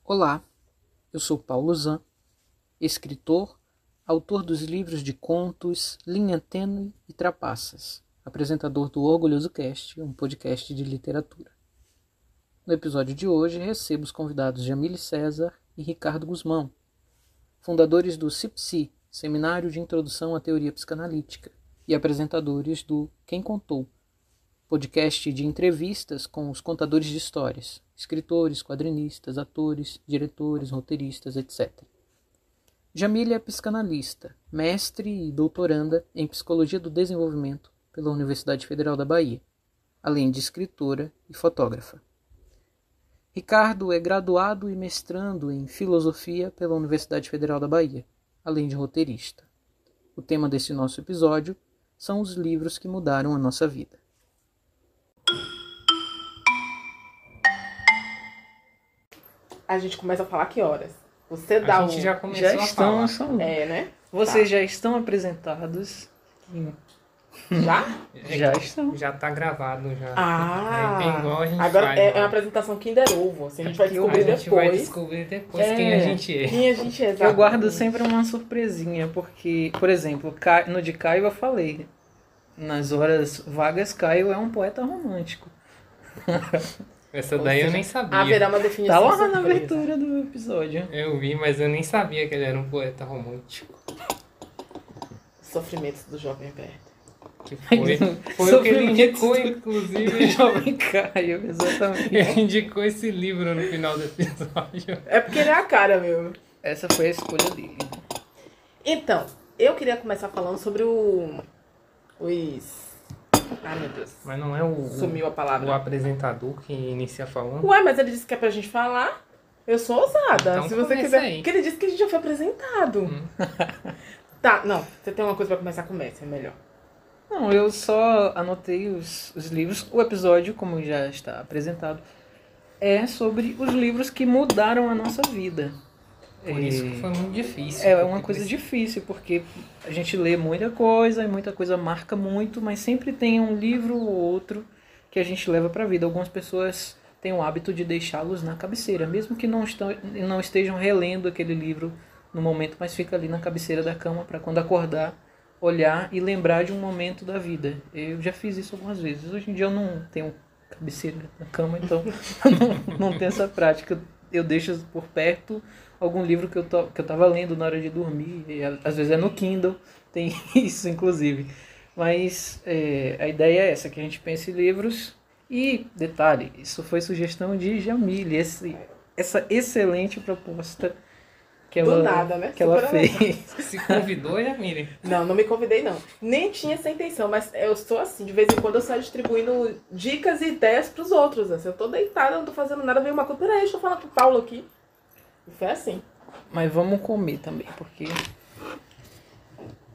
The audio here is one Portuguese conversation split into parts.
Olá, eu sou Paulo Zan, escritor, autor dos livros de contos Linha Tênue e Trapaças, apresentador do Orgulhoso Cast, um podcast de literatura. No episódio de hoje recebo os convidados Jamile César e Ricardo Guzmão, fundadores do CIPSI, Seminário de Introdução à Teoria Psicanalítica, e apresentadores do Quem Contou, podcast de entrevistas com os contadores de histórias, escritores, quadrinistas, atores, diretores, roteiristas, etc. Jamile é psicanalista, mestre e doutoranda em Psicologia do Desenvolvimento pela Universidade Federal da Bahia, além de escritora e fotógrafa. Ricardo é graduado e mestrando em Filosofia pela Universidade Federal da Bahia, além de roteirista. O tema desse nosso episódio são os livros que mudaram a nossa vida. A gente começa a falar que horas? Você dá A gente já começou a estão, falar. né? Vocês já estão apresentados. Já? Já estão. Já tá gravado já. Ah! É igual a gente agora faz, é lá. uma apresentação Kinder Ovo. Assim, a gente vai descobrir A gente vai depois. descobrir depois quem a gente é. Quem a gente é, Eu exatamente. guardo sempre uma surpresinha, porque, por exemplo, no de Caio eu falei, nas horas vagas, Caio é um poeta romântico. Essa daí eu nem sabia. Haverá uma definição Tá lá na surpresa. abertura do episódio. Eu vi, mas eu nem sabia que ele era um poeta romântico. Sofrimentos do Jovem Berta. Que foi o que ele indicou, inclusive. Jovem Caio, exatamente. Ele indicou esse livro no final do episódio. É porque ele é a cara, meu. Essa foi a escolha dele. Então, eu queria começar falando sobre os... Ai, meu Deus. Mas não é Sumiu a palavra. o apresentador que inicia falando? Ué, mas ele disse que é pra gente falar. Eu sou ousada. Então Se você começa quiser. aí. Porque ele disse que a gente já foi apresentado. Tá, não. Você tem uma coisa pra começar, comece. É melhor. Não, eu só anotei os livros. O episódio, como já está apresentado, é sobre os livros que mudaram a nossa vida. Por isso que foi muito difícil. É uma coisa difícil, porque a gente lê muita coisa e muita coisa marca muito, mas sempre tem um livro ou outro que a gente leva para a vida. Algumas pessoas têm o hábito de deixá-los na cabeceira, mesmo que não estejam relendo aquele livro no momento, mas fica ali na cabeceira da cama para quando acordar, olhar e lembrar de um momento da vida. Eu já fiz isso algumas vezes. Hoje em dia eu não tenho cabeceira na cama, então não tenho essa prática. Eu deixo por perto algum livro que eu tava lendo na hora de dormir, e às vezes é no Kindle, tem isso inclusive. Mas a ideia é essa, que a gente pense em livros. E, detalhe, isso foi sugestão de Jamile, essa excelente proposta que Do ela, nada, né? que ela Super fez. Se convidou, Jamile? Não me convidei, não. Nem tinha essa intenção, mas eu sou assim. De vez em quando eu saio distribuindo dicas e ideias pros outros. Assim. Eu tô deitada, não tô fazendo nada, veio uma coisa. Peraí, deixa eu falar com o Paulo aqui. E foi assim. Mas vamos comer também, porque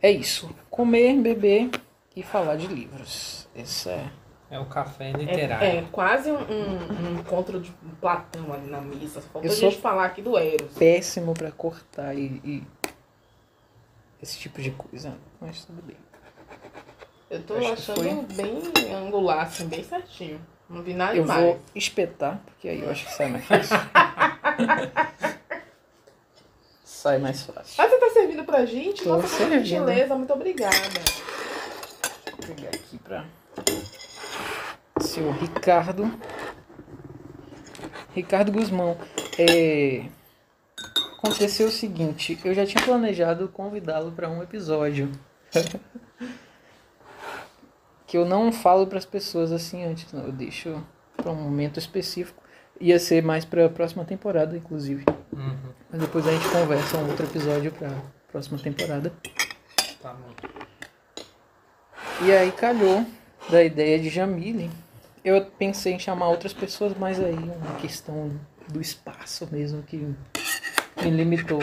é isso. Comer, beber e falar de livros. Esse é... É o café literário. É quase um encontro de Platão ali na missa. Só faltou Eu a sou gente falar aqui do Eros. péssimo pra cortar e esse tipo de coisa, mas tudo bem. Eu tô Acho que achando bem angular, assim, bem certinho. Não vi nada Eu demais. vou espetar, porque aí eu acho que sai mais fácil. Sai mais fácil. Ah, você tá servindo pra gente? Tô Nossa, que servindo. gentileza, muito obrigada. Vou pegar aqui pra seu Ricardo. Ricardo Guzmão. Aconteceu o seguinte, eu já tinha planejado convidá-lo para um episódio. Que eu não falo para as pessoas assim antes, não. Eu deixo para um momento específico. Ia ser mais para a próxima temporada, inclusive. Uhum. Mas depois a gente conversa um outro episódio para a próxima temporada. Tá bom. E aí calhou da ideia de Jamile. Eu pensei em chamar outras pessoas, mas aí uma questão do espaço mesmo que me limitou.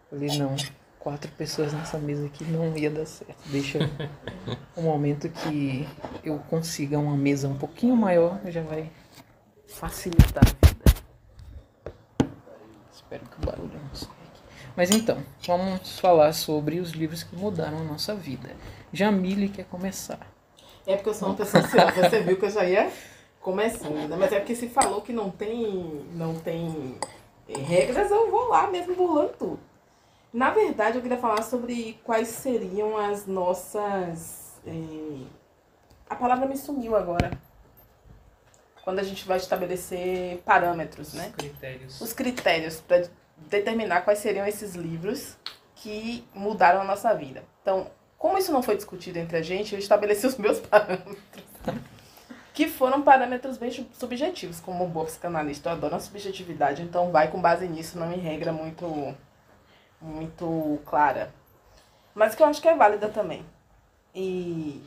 Falei, não, 4 pessoas nessa mesa aqui não ia dar certo. Deixa um momento que eu consiga uma mesa um pouquinho maior, já vai facilitar a vida. Espero que o barulho não saia aqui. Mas então, vamos falar sobre os livros que mudaram a nossa vida. Jamile quer começar. É porque eu sou uma pessoa ansiosa. Você viu que eu já ia começando, né? Mas é porque se falou que não tem regras, eu vou lá mesmo burlando tudo. Na verdade, eu queria falar sobre quais seriam as nossas... A palavra me sumiu agora. Quando a gente vai estabelecer parâmetros, né? Os critérios para determinar quais seriam esses livros que mudaram a nossa vida. Então, como isso não foi discutido entre a gente, eu estabeleci os meus parâmetros. Que foram parâmetros bem subjetivos, como boa psicanalista. Eu adoro a subjetividade, então vai com base nisso, não em regra muito clara. Mas que eu acho que é válida também. E,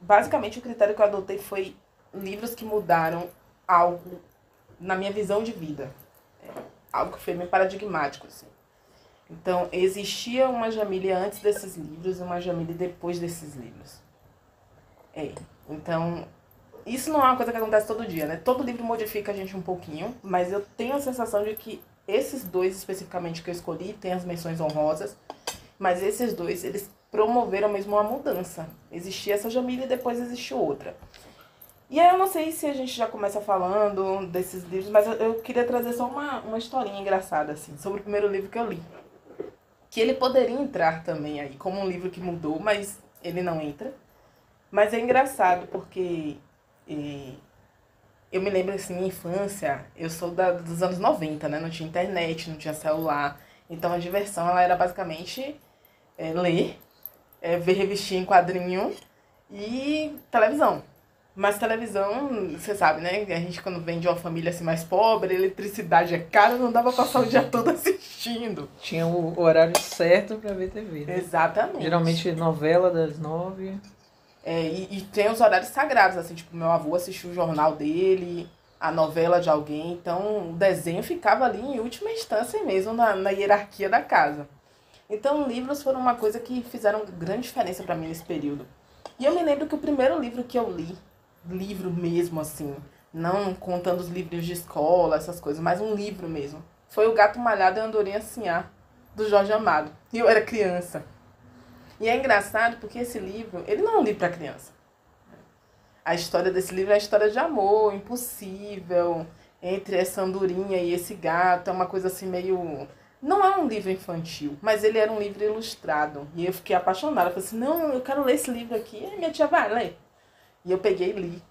basicamente, o critério que eu adotei foi livros que mudaram algo na minha visão de vida. Algo que foi meio paradigmático, assim. Então, existia uma Jamile antes desses livros e uma Jamile depois desses livros. Então, isso não é uma coisa que acontece todo dia, né? Todo livro modifica a gente um pouquinho, mas eu tenho a sensação de que esses dois especificamente que eu escolhi, tem as menções honrosas, mas esses dois, eles promoveram mesmo uma mudança. Existia essa Jamile e depois existiu outra. E aí eu não sei se a gente já começa falando desses livros, mas eu queria trazer só uma historinha engraçada, assim, sobre o primeiro livro que eu li. Que ele poderia entrar também aí como um livro que mudou, mas ele não entra. Mas é engraçado porque eu me lembro assim, minha infância, eu sou dos anos 90, né? Não tinha internet, não tinha celular. Então a diversão ela era basicamente ler, ver revistinha em quadrinho e televisão. Mas televisão, você sabe, né? A gente quando vem de uma família assim mais pobre, a eletricidade é cara, não dava pra passar o dia todo assistindo. Tinha o horário certo pra ver TV, né? Exatamente. Geralmente novela das 9. E tem os horários sagrados, assim, tipo, meu avô assistiu o jornal dele, a novela de alguém, então o desenho ficava ali em última instância mesmo na hierarquia da casa. Então livros foram uma coisa que fizeram grande diferença pra mim nesse período. E eu me lembro que o primeiro livro que eu li, livro mesmo, assim, não contando os livros de escola, essas coisas, mas um livro mesmo, foi O Gato Malhado e a Andorinha Sinhá, do Jorge Amado. E eu era criança. E é engraçado porque esse livro, ele não é um livro para criança. A história desse livro é a história de amor, impossível, entre essa andorinha e esse gato. É uma coisa assim meio... Não é um livro infantil, mas ele era um livro ilustrado. E eu fiquei apaixonada. Eu falei assim, não, eu quero ler esse livro aqui. E minha tia, vai, lê. E eu peguei e li.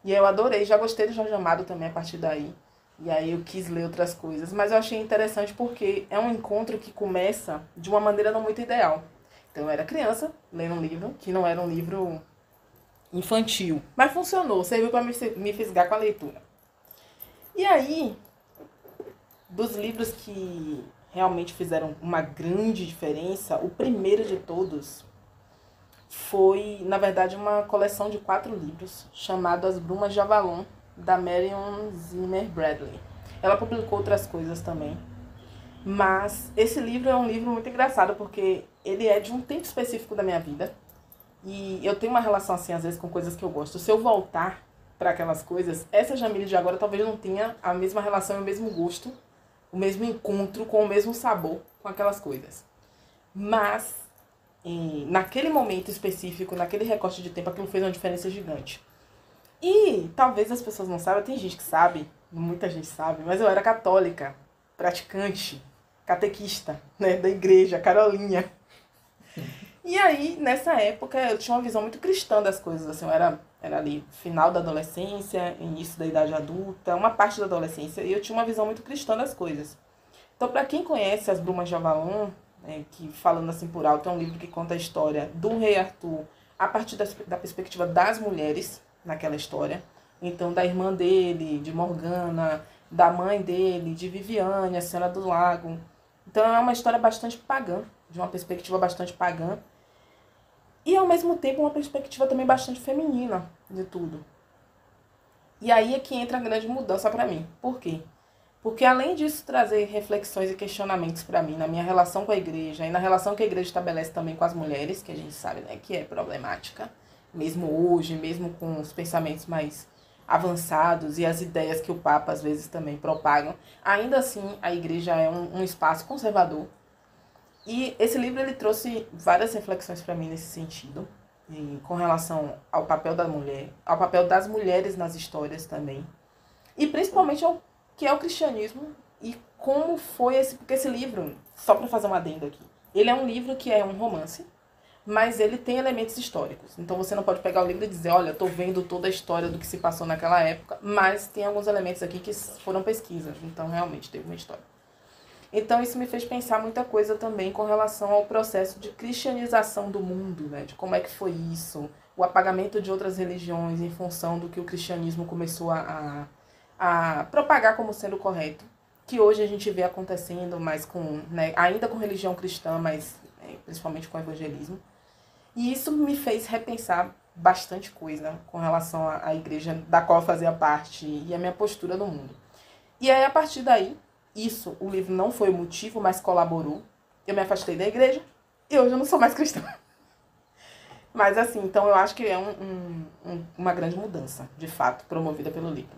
E eu adorei. Já gostei do Jorge Amado também a partir daí. E aí eu quis ler outras coisas. Mas eu achei interessante porque é um encontro que começa de uma maneira não muito ideal. Então eu era criança, lendo um livro, que não era um livro infantil. Mas funcionou, serviu para me fisgar com a leitura. E aí, dos livros que realmente fizeram uma grande diferença, o primeiro de todos foi, na verdade, uma coleção de 4 livros, chamado As Brumas de Avalon, da Marion Zimmer Bradley. Ela publicou outras coisas também. Mas esse livro é um livro muito engraçado, porque ele é de um tempo específico da minha vida. E eu tenho uma relação, assim, às vezes, com coisas que eu gosto. Se eu voltar para aquelas coisas, essa Jamile de agora talvez não tenha a mesma relação, o mesmo gosto, o mesmo encontro com o mesmo sabor com aquelas coisas. Mas, naquele momento específico, naquele recorte de tempo, aquilo fez uma diferença gigante. E talvez as pessoas não saibam, tem gente que sabe, muita gente sabe, mas eu era católica, praticante, catequista, né, da igreja, Carolinha. E aí, nessa época, eu tinha uma visão muito cristã das coisas, assim, eu era ali final da adolescência, início da idade adulta, uma parte da adolescência, e eu tinha uma visão muito cristã das coisas. Então, para quem conhece As Brumas de Avalon, que falando assim por alto, é um livro que conta a história do rei Arthur a partir da perspectiva das mulheres naquela história. Então, da irmã dele, de Morgana, da mãe dele, de Viviane, a Senhora do Lago. Então é uma história bastante pagã, de uma perspectiva bastante pagã. E ao mesmo tempo uma perspectiva também bastante feminina de tudo. E aí é que entra a grande mudança para mim. Por quê? Porque além disso trazer reflexões e questionamentos para mim na minha relação com a igreja e na relação que a igreja estabelece também com as mulheres, que a gente sabe, né, que é problemática, mesmo hoje, mesmo com os pensamentos mais avançados e as ideias que o Papa às vezes também propagam, ainda assim a igreja é um espaço conservador. E esse livro ele trouxe várias reflexões para mim nesse sentido. e com relação ao papel da mulher, ao papel das mulheres nas histórias também, e principalmente ao que é o cristianismo e como foi porque esse livro, só para fazer um adendo aqui, ele é um livro que é um romance, mas ele tem elementos históricos. Então você não pode pegar o livro e dizer, olha, estou vendo toda a história do que se passou naquela época, mas tem alguns elementos aqui que foram pesquisas, então realmente teve uma história. Então isso me fez pensar muita coisa também com relação ao processo de cristianização do mundo, né? De como é que foi isso, o apagamento de outras religiões em função do que o cristianismo começou a propagar como sendo correto, que hoje a gente vê acontecendo, mas com, né, ainda com religião cristã, mas principalmente com o evangelismo. E isso me fez repensar bastante coisa com relação à igreja da qual eu fazia parte e a minha postura no mundo. E aí, a partir daí, o livro não foi o motivo, mas colaborou. Eu me afastei da igreja e hoje eu não sou mais cristã. Mas assim, então eu acho que é uma grande mudança, de fato, promovida pelo livro.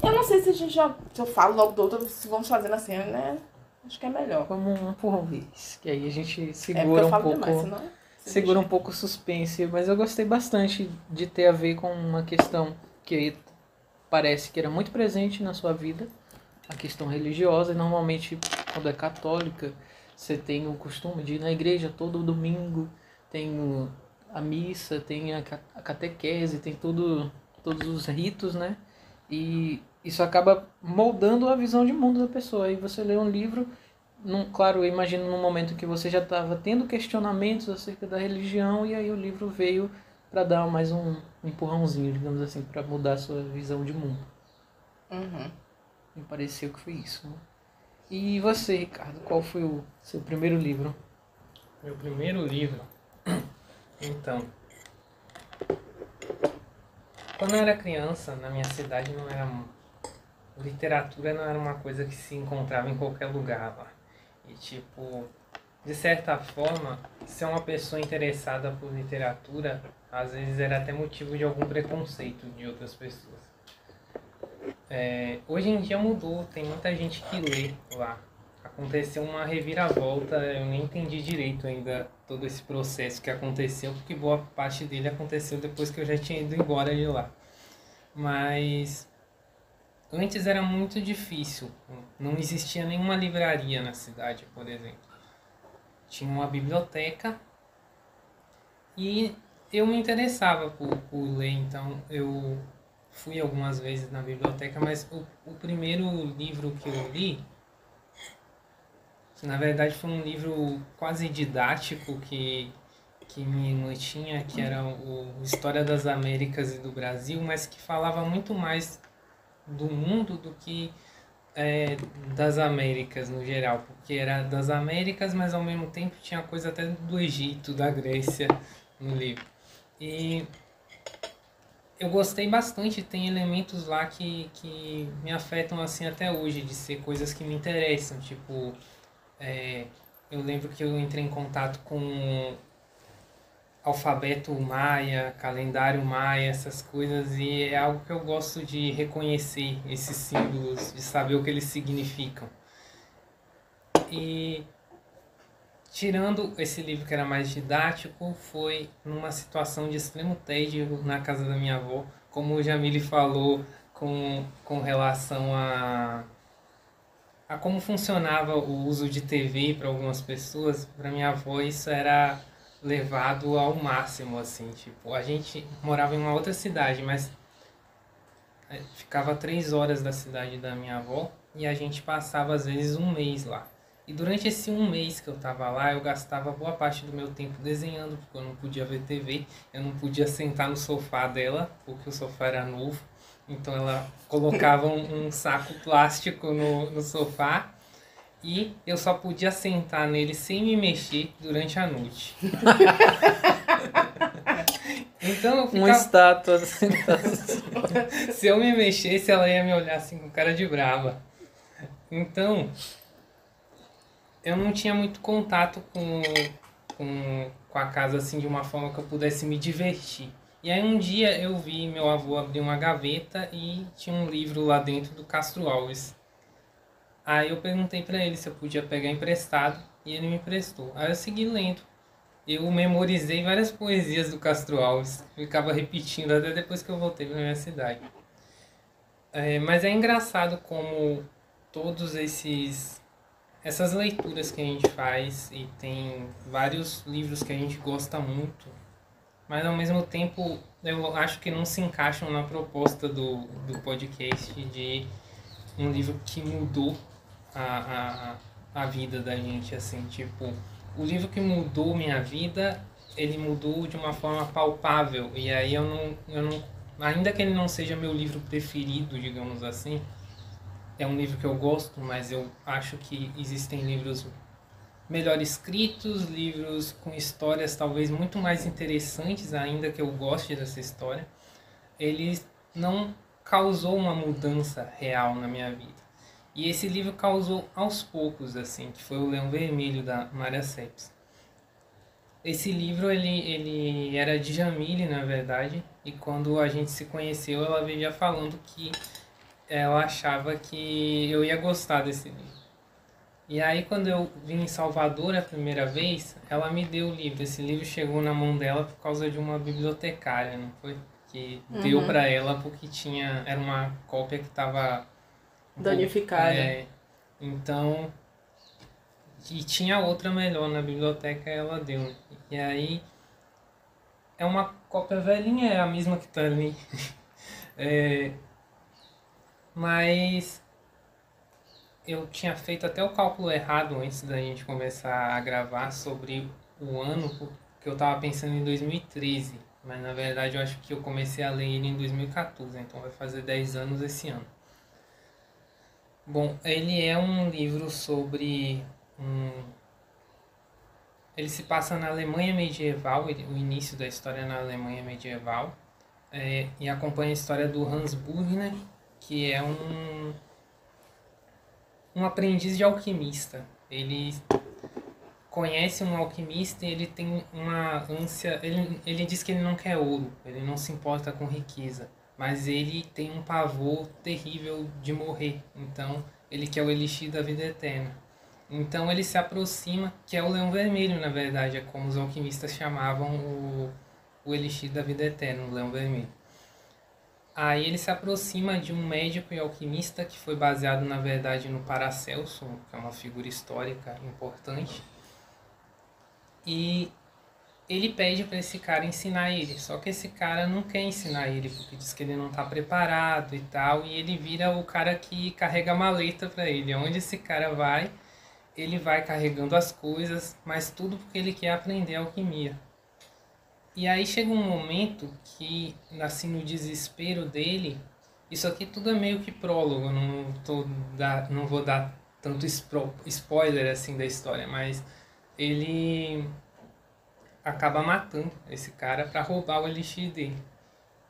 Eu não sei se a gente se eu falo logo do outro, se vamos fazendo assim, né? Acho que é melhor. Vamos um por vez, que aí a gente segura um pouco, demais, senão, segura um pouco o suspense, mas eu gostei bastante de ter a ver com uma questão que parece que era muito presente na sua vida, a questão religiosa, e normalmente quando é católica, você tem o costume de ir na igreja todo domingo, tem a missa, tem a catequese, tem todos os ritos, né? E isso acaba moldando a visão de mundo da pessoa. Aí você lê um livro, claro, eu imagino num momento que você já estava tendo questionamentos acerca da religião, e aí o livro veio para dar mais um empurrãozinho, digamos assim, para mudar a sua visão de mundo. Uhum. Me pareceu que foi isso, né? E você, Ricardo, qual foi o seu primeiro livro? Meu primeiro livro? Então, quando eu era criança, na minha cidade literatura não era uma coisa que se encontrava em qualquer lugar lá. E tipo, de certa forma, ser uma pessoa interessada por literatura, às vezes era até motivo de algum preconceito de outras pessoas. Hoje em dia mudou, tem muita gente que lê lá. Aconteceu uma reviravolta, eu nem entendi direito ainda todo esse processo que aconteceu, porque boa parte dele aconteceu depois que eu já tinha ido embora de lá. Mas antes era muito difícil, não existia nenhuma livraria na cidade, por exemplo. Tinha uma biblioteca e eu me interessava por ler, então eu fui algumas vezes na biblioteca, mas o primeiro livro que eu li, na verdade foi um livro quase didático que minha irmã tinha, que era o História das Américas e do Brasil, mas que falava muito mais do mundo do que das Américas no geral, porque era das Américas, mas ao mesmo tempo tinha coisa até do Egito, da Grécia no livro. E eu gostei bastante, tem elementos lá que me afetam assim até hoje, de ser coisas que me interessam, tipo, eu lembro que eu entrei em contato com alfabeto maia, calendário maia, essas coisas, e é algo que eu gosto de reconhecer, esses símbolos, de saber o que eles significam. E tirando esse livro que era mais didático, foi numa situação de extremo tédio na casa da minha avó, como o Jamile falou com relação a como funcionava o uso de TV para algumas pessoas. Para minha avó isso era levado ao máximo, assim, tipo, a gente morava em uma outra cidade, mas ficava 3 horas da cidade da minha avó, e a gente passava às vezes um mês lá. E durante esse um mês que eu tava lá, eu gastava boa parte do meu tempo desenhando, porque eu não podia ver TV, eu não podia sentar no sofá dela, porque o sofá era novo, então ela colocava um saco plástico no sofá, e eu só podia sentar nele sem me mexer durante a noite. Então eu ficava... Uma estátua. Se eu me mexesse, ela ia me olhar assim com cara de brava. Então, eu não tinha muito contato com a casa assim de uma forma que eu pudesse me divertir. E aí um dia eu vi meu avô abrir uma gaveta e tinha um livro lá dentro do Castro Alves. Aí eu perguntei pra ele se eu podia pegar emprestado, e ele me emprestou. Aí eu segui lendo. eu memorizei várias poesias do Castro Alves. Ficava repetindo até depois que eu voltei para minha cidade. Mas é engraçado como todos essas leituras que a gente faz, e tem vários livros que a gente gosta muito, mas ao mesmo tempo eu acho que não se encaixam na proposta do podcast de um livro que mudou a vida da gente, assim, tipo, o livro que mudou minha vida, ele mudou de uma forma palpável, e aí eu não, ainda que ele não seja meu livro preferido, digamos assim, é um livro que eu gosto, mas eu acho que existem livros melhor escritos, livros com histórias talvez muito mais interessantes, ainda que eu goste dessa história. Ele não causou uma mudança real na minha vida. E esse livro causou aos poucos, assim, que foi o Leão Vermelho, da Mária Seps. Esse livro, ele era de Jamile, na verdade, e quando a gente se conheceu, ela veio já falando que ela achava que eu ia gostar desse livro. E aí, quando eu vim em Salvador a primeira vez, ela me deu o livro. Esse livro chegou na mão dela por causa de uma bibliotecária, não foi? Que deu para ela porque era uma cópia que estava danificada. Então, e tinha outra melhor na biblioteca, ela deu, né? E aí, é uma cópia velhinha, é a mesma que tá ali. Mas eu tinha feito até o cálculo errado antes da gente começar a gravar sobre o ano, porque eu tava pensando em 2013, mas na verdade eu acho que eu comecei a ler ele em 2014, então vai fazer 10 anos esse ano. Bom, ele é um livro sobre ele se passa na Alemanha medieval, o início da história na Alemanha medieval, e acompanha a história do Hans Burgner, que é um aprendiz de alquimista. Ele conhece um alquimista e ele tem uma ânsia. Ele diz que ele não quer ouro, ele não se importa com riqueza, mas ele tem um pavor terrível de morrer. Então ele quer o elixir da vida eterna. Então ele se aproxima, que é o Leão Vermelho, na verdade, é como os alquimistas chamavam o elixir da vida eterna, o Leão Vermelho. Aí ele se aproxima de um médico e alquimista que foi baseado, na verdade, no Paracelso, que é uma figura histórica importante. E ele pede para esse cara ensinar ele, só que esse cara não quer ensinar ele, porque diz que ele não está preparado e tal, e ele vira o cara que carrega a maleta para ele. Onde esse cara vai, ele vai carregando as coisas, mas tudo porque ele quer aprender alquimia. E aí chega um momento que, assim, no desespero dele, isso aqui tudo é meio que prólogo, não vou dar tanto spoiler assim da história, mas ele acaba matando esse cara para roubar o elixir dele.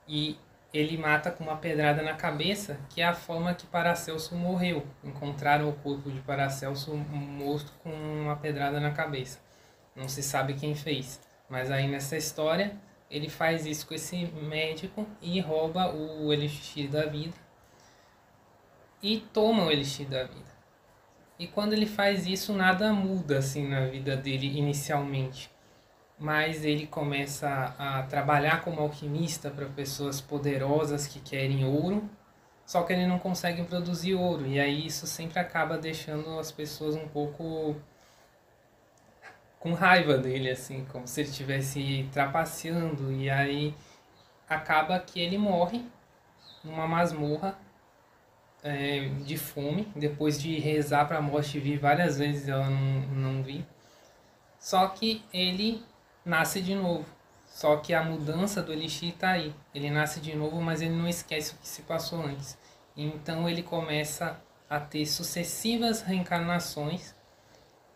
E ele mata com uma pedrada na cabeça, que é a forma que Paracelso morreu. Encontraram o corpo de Paracelso morto com uma pedrada na cabeça. Não se sabe quem fez. Mas aí nessa história, ele faz isso com esse médico e rouba o elixir da vida. E toma o elixir da vida. E quando ele faz isso, nada muda assim na vida dele inicialmente. Mas ele começa a trabalhar como alquimista para pessoas poderosas que querem ouro, só que ele não consegue produzir ouro. E aí isso sempre acaba deixando as pessoas um pouco com raiva dele, assim, como se ele estivesse trapaceando. E aí acaba que ele morre numa masmorra de fome, depois de rezar para a morte vir várias vezes, ela não vir. Só que ele nasce de novo. Só que a mudança do elixir está aí. Ele nasce de novo, mas ele não esquece o que se passou antes. Então ele começa a ter sucessivas reencarnações,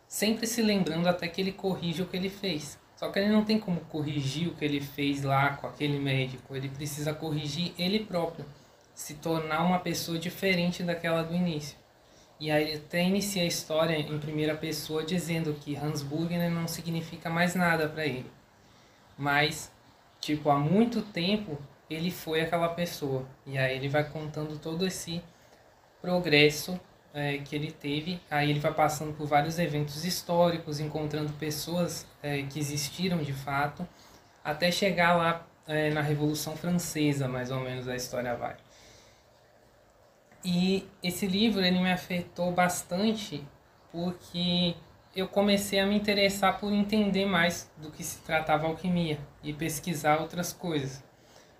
sempre se lembrando até que ele corrige o que ele fez. Só que ele não tem como corrigir o que ele fez lá com aquele médico. Ele precisa corrigir ele próprio, se tornar uma pessoa diferente daquela do início. E aí ele até inicia a história em primeira pessoa dizendo que Hans Burgner não significa mais nada para ele. Mas, tipo, há muito tempo ele foi aquela pessoa. E aí ele vai contando todo esse progresso que ele teve. Aí ele vai passando por vários eventos históricos, encontrando pessoas que existiram de fato, até chegar lá na Revolução Francesa, mais ou menos a história vai. E esse livro ele me afetou bastante porque eu comecei a me interessar por entender mais do que se tratava alquimia e pesquisar outras coisas.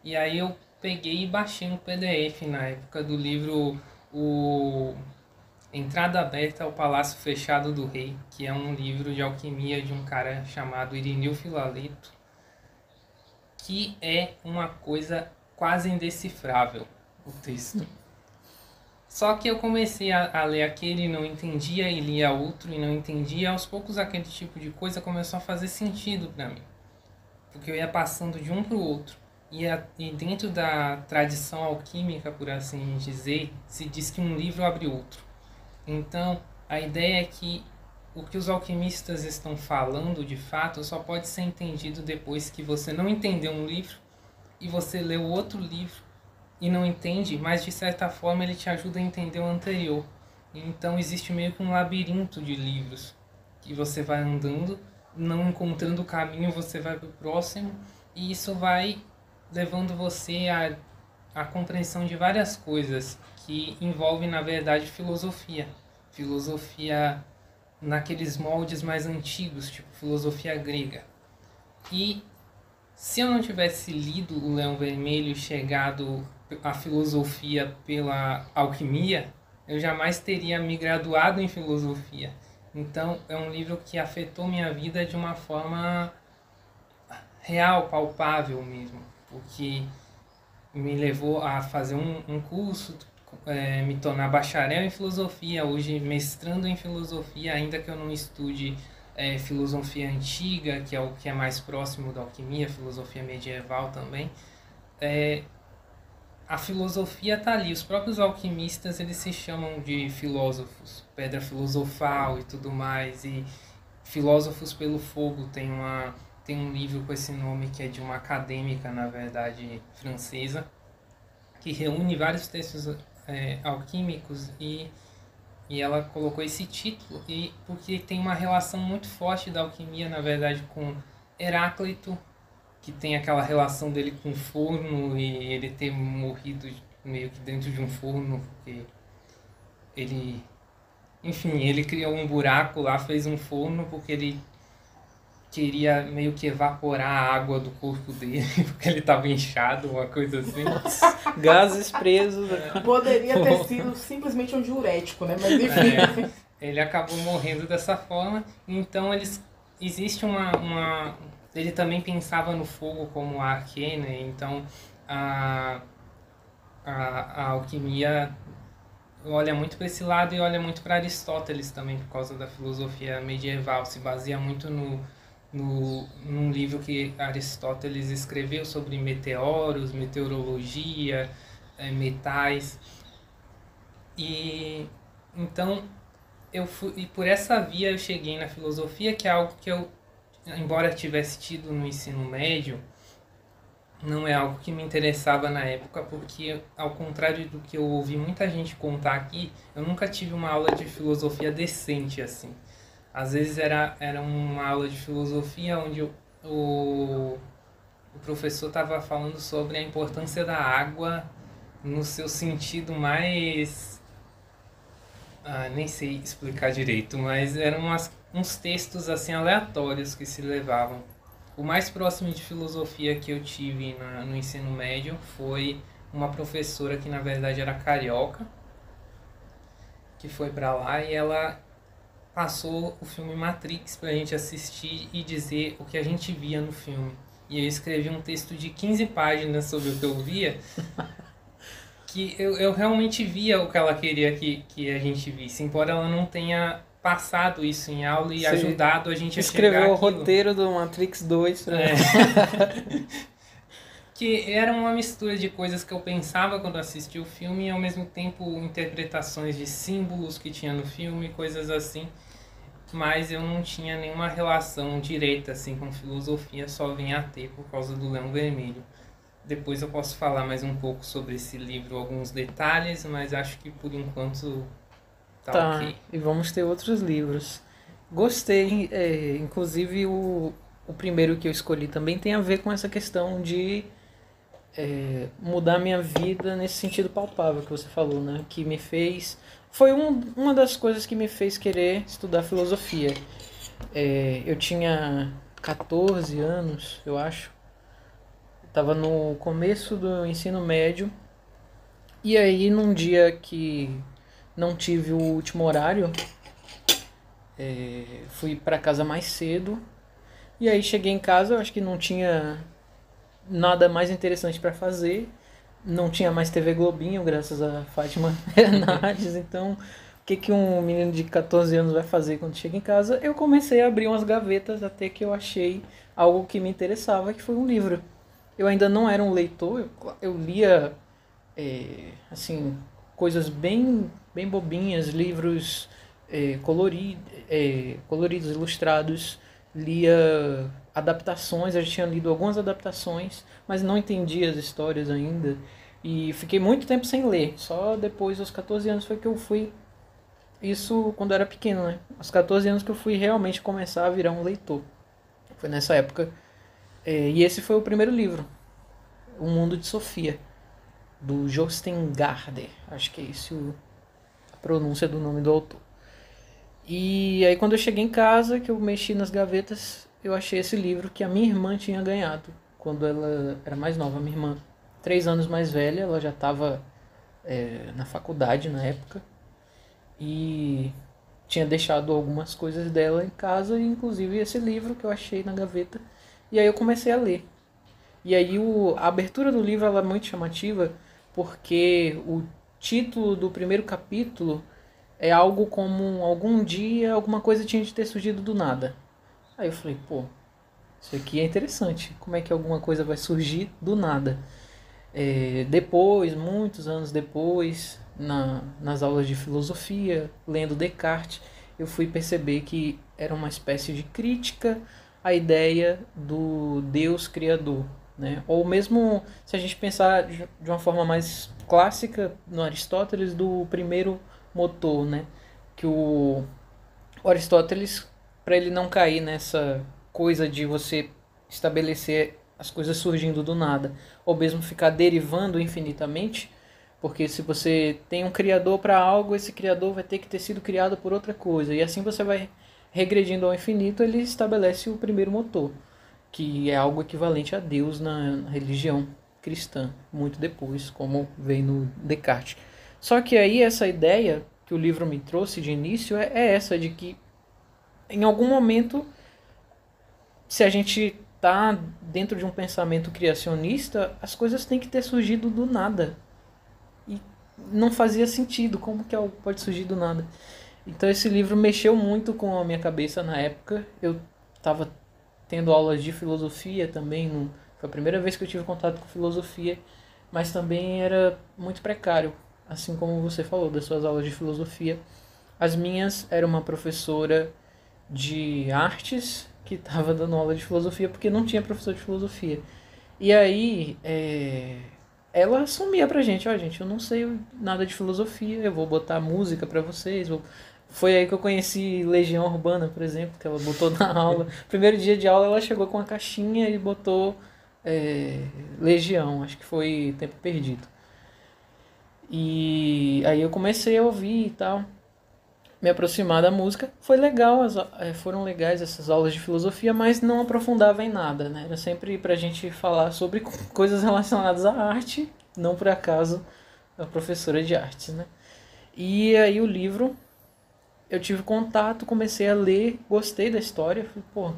E aí eu peguei e baixei um PDF na época do livro o Entrada Aberta ao Palácio Fechado do Rei, que é um livro de alquimia de um cara chamado Irineu Filaleto, que é uma coisa quase indecifrável, o texto. Só que eu comecei a ler aquele e não entendia, e lia outro e não entendia, e aos poucos aquele tipo de coisa começou a fazer sentido para mim. Porque eu ia passando de um para o outro. E dentro da tradição alquímica, por assim dizer, se diz que um livro abre outro. Então, a ideia é que o que os alquimistas estão falando, de fato, só pode ser entendido depois que você não entendeu um livro e você leu outro livro e não entende, mas de certa forma ele te ajuda a entender o anterior. Então existe meio que um labirinto de livros que você vai andando, não encontrando o caminho, você vai para o próximo, e isso vai levando você à compreensão de várias coisas que envolvem, na verdade, filosofia. Filosofia naqueles moldes mais antigos, tipo filosofia grega. E se eu não tivesse lido o Leão Vermelho e chegado à filosofia pela alquimia, eu jamais teria me graduado em filosofia. Então, é um livro que afetou minha vida de uma forma real, palpável mesmo, porque me levou a fazer um curso, me tornar bacharel em filosofia, hoje mestrando em filosofia, ainda que eu não estude filosofia antiga, que é o que é mais próximo da alquimia, filosofia medieval também. A filosofia está ali, os próprios alquimistas eles se chamam de filósofos, pedra filosofal e tudo mais, e Filósofos pelo Fogo tem um livro com esse nome que é de uma acadêmica, na verdade, francesa, que reúne vários textos alquímicos e ela colocou esse título porque tem uma relação muito forte da alquimia, na verdade, com Heráclito, que tem aquela relação dele com o forno e ele ter morrido meio que dentro de um forno, porque ele criou um buraco lá, fez um forno porque ele queria meio que evaporar a água do corpo dele, porque ele estava inchado, uma coisa assim. Gases presos. Poderia ter sido simplesmente um diurético, né? Mas enfim. Ele acabou morrendo dessa forma. Então existe ele também pensava no fogo como arquê, né? Então a alquimia olha muito para esse lado e olha muito para Aristóteles também, por causa da filosofia medieval. Se baseia muito num livro que Aristóteles escreveu sobre meteoros, meteorologia, metais. E então e por essa via eu cheguei na filosofia, que é algo que eu, embora tivesse tido no ensino médio, não é algo que me interessava na época, porque, ao contrário do que eu ouvi muita gente contar aqui, eu nunca tive uma aula de filosofia decente assim. Às vezes era uma aula de filosofia onde o professor estava falando sobre a importância da água no seu sentido mais... nem sei explicar direito, mas eram uns textos assim aleatórios que se levavam. O mais próximo de filosofia que eu tive no ensino médio foi uma professora que na verdade era carioca, que foi para lá e ela passou o filme Matrix pra gente assistir e dizer o que a gente via no filme. E eu escrevi um texto de 15 páginas sobre o que eu via, que eu realmente via o que ela queria que a gente visse, embora ela não tenha passado isso em aula e ajudado a gente a chegar escreveu o àquilo. roteiro do Matrix 2 pra que era uma mistura de coisas que eu pensava quando assisti o filme e ao mesmo tempo interpretações de símbolos que tinha no filme, coisas assim, mas eu não tinha nenhuma relação direta assim com filosofia, só vim a ter por causa do Leão Vermelho. Depois eu posso falar mais um pouco sobre esse livro, alguns detalhes, mas acho que por enquanto Tá ok. E vamos ter outros livros. Gostei, inclusive o primeiro que eu escolhi também tem a ver com essa questão de mudar minha vida nesse sentido palpável que você falou, né? Que me fez. Foi uma das coisas que me fez querer estudar filosofia. Eu tinha 14 anos, eu acho. Estava no começo do ensino médio. E aí, num dia que não tive o último horário, fui para casa mais cedo. E aí cheguei em casa, eu acho que não tinha nada mais interessante para fazer. Não tinha mais TV Globinho, graças a Fátima Bernardes. Então, o que um menino de 14 anos vai fazer quando chega em casa? Eu comecei a abrir umas gavetas até que eu achei algo que me interessava, que foi um livro. Eu ainda não era um leitor, eu lia assim, coisas bem bobinhas, livros coloridos, ilustrados, lia adaptações, eu já tinha lido algumas adaptações, mas não entendia as histórias ainda, e fiquei muito tempo sem ler, só depois dos 14 anos foi que eu fui, isso quando eu era pequeno, né? Aos 14 anos que eu fui realmente começar a virar um leitor, foi nessa época, e esse foi o primeiro livro, O Mundo de Sofia, do Jostein Gaarder, acho que é esse a pronúncia do nome do autor. E aí quando eu cheguei em casa, que eu mexi nas gavetas, eu achei esse livro que a minha irmã tinha ganhado quando ela era mais nova. A minha irmã, 3 anos mais velha, ela já estava na faculdade na época e tinha deixado algumas coisas dela em casa, inclusive esse livro que eu achei na gaveta. E aí eu comecei a ler. E aí a abertura do livro ela é muito chamativa, porque o título do primeiro capítulo é algo como algum dia alguma coisa tinha de ter surgido do nada. Aí eu falei, pô, isso aqui é interessante. Como é que alguma coisa vai surgir do nada? Depois, muitos anos depois, nas aulas de filosofia, lendo Descartes, eu fui perceber que era uma espécie de crítica à ideia do Deus Criador. Né? Ou mesmo, se a gente pensar de uma forma mais clássica, no Aristóteles, do primeiro motor, né? Que o Aristóteles, para ele não cair nessa coisa de você estabelecer as coisas surgindo do nada, ou mesmo ficar derivando infinitamente, porque se você tem um criador para algo, esse criador vai ter que ter sido criado por outra coisa, e assim você vai regredindo ao infinito, ele estabelece o primeiro motor, que é algo equivalente a Deus na religião cristã, muito depois, como vem no Descartes. Só que aí essa ideia que o livro me trouxe de início é essa, de que em algum momento, se a gente está dentro de um pensamento criacionista, as coisas têm que ter surgido do nada. E não fazia sentido, como que algo pode surgir do nada? Então esse livro mexeu muito com a minha cabeça na época. Eu estava tendo aulas de filosofia também, foi a primeira vez que eu tive contato com filosofia, mas também era muito precário, assim como você falou das suas aulas de filosofia. As minhas era uma professora de artes que estava dando aula de filosofia porque não tinha professor de filosofia. E aí ela assumia pra gente, ó, gente, eu não sei nada de filosofia, eu vou botar música pra vocês. Foi aí que eu conheci Legião Urbana, por exemplo, que ela botou na aula. Primeiro dia de aula ela chegou com a caixinha e botou Legião, acho que foi Tempo Perdido. E aí eu comecei a ouvir e tal, me aproximar da música. Foi legal, foram legais essas aulas de filosofia, mas não aprofundava em nada, né? Era sempre pra gente falar sobre coisas relacionadas à arte, não por acaso a professora de artes, né? E aí o livro, eu tive contato, comecei a ler, gostei da história, falei, pô,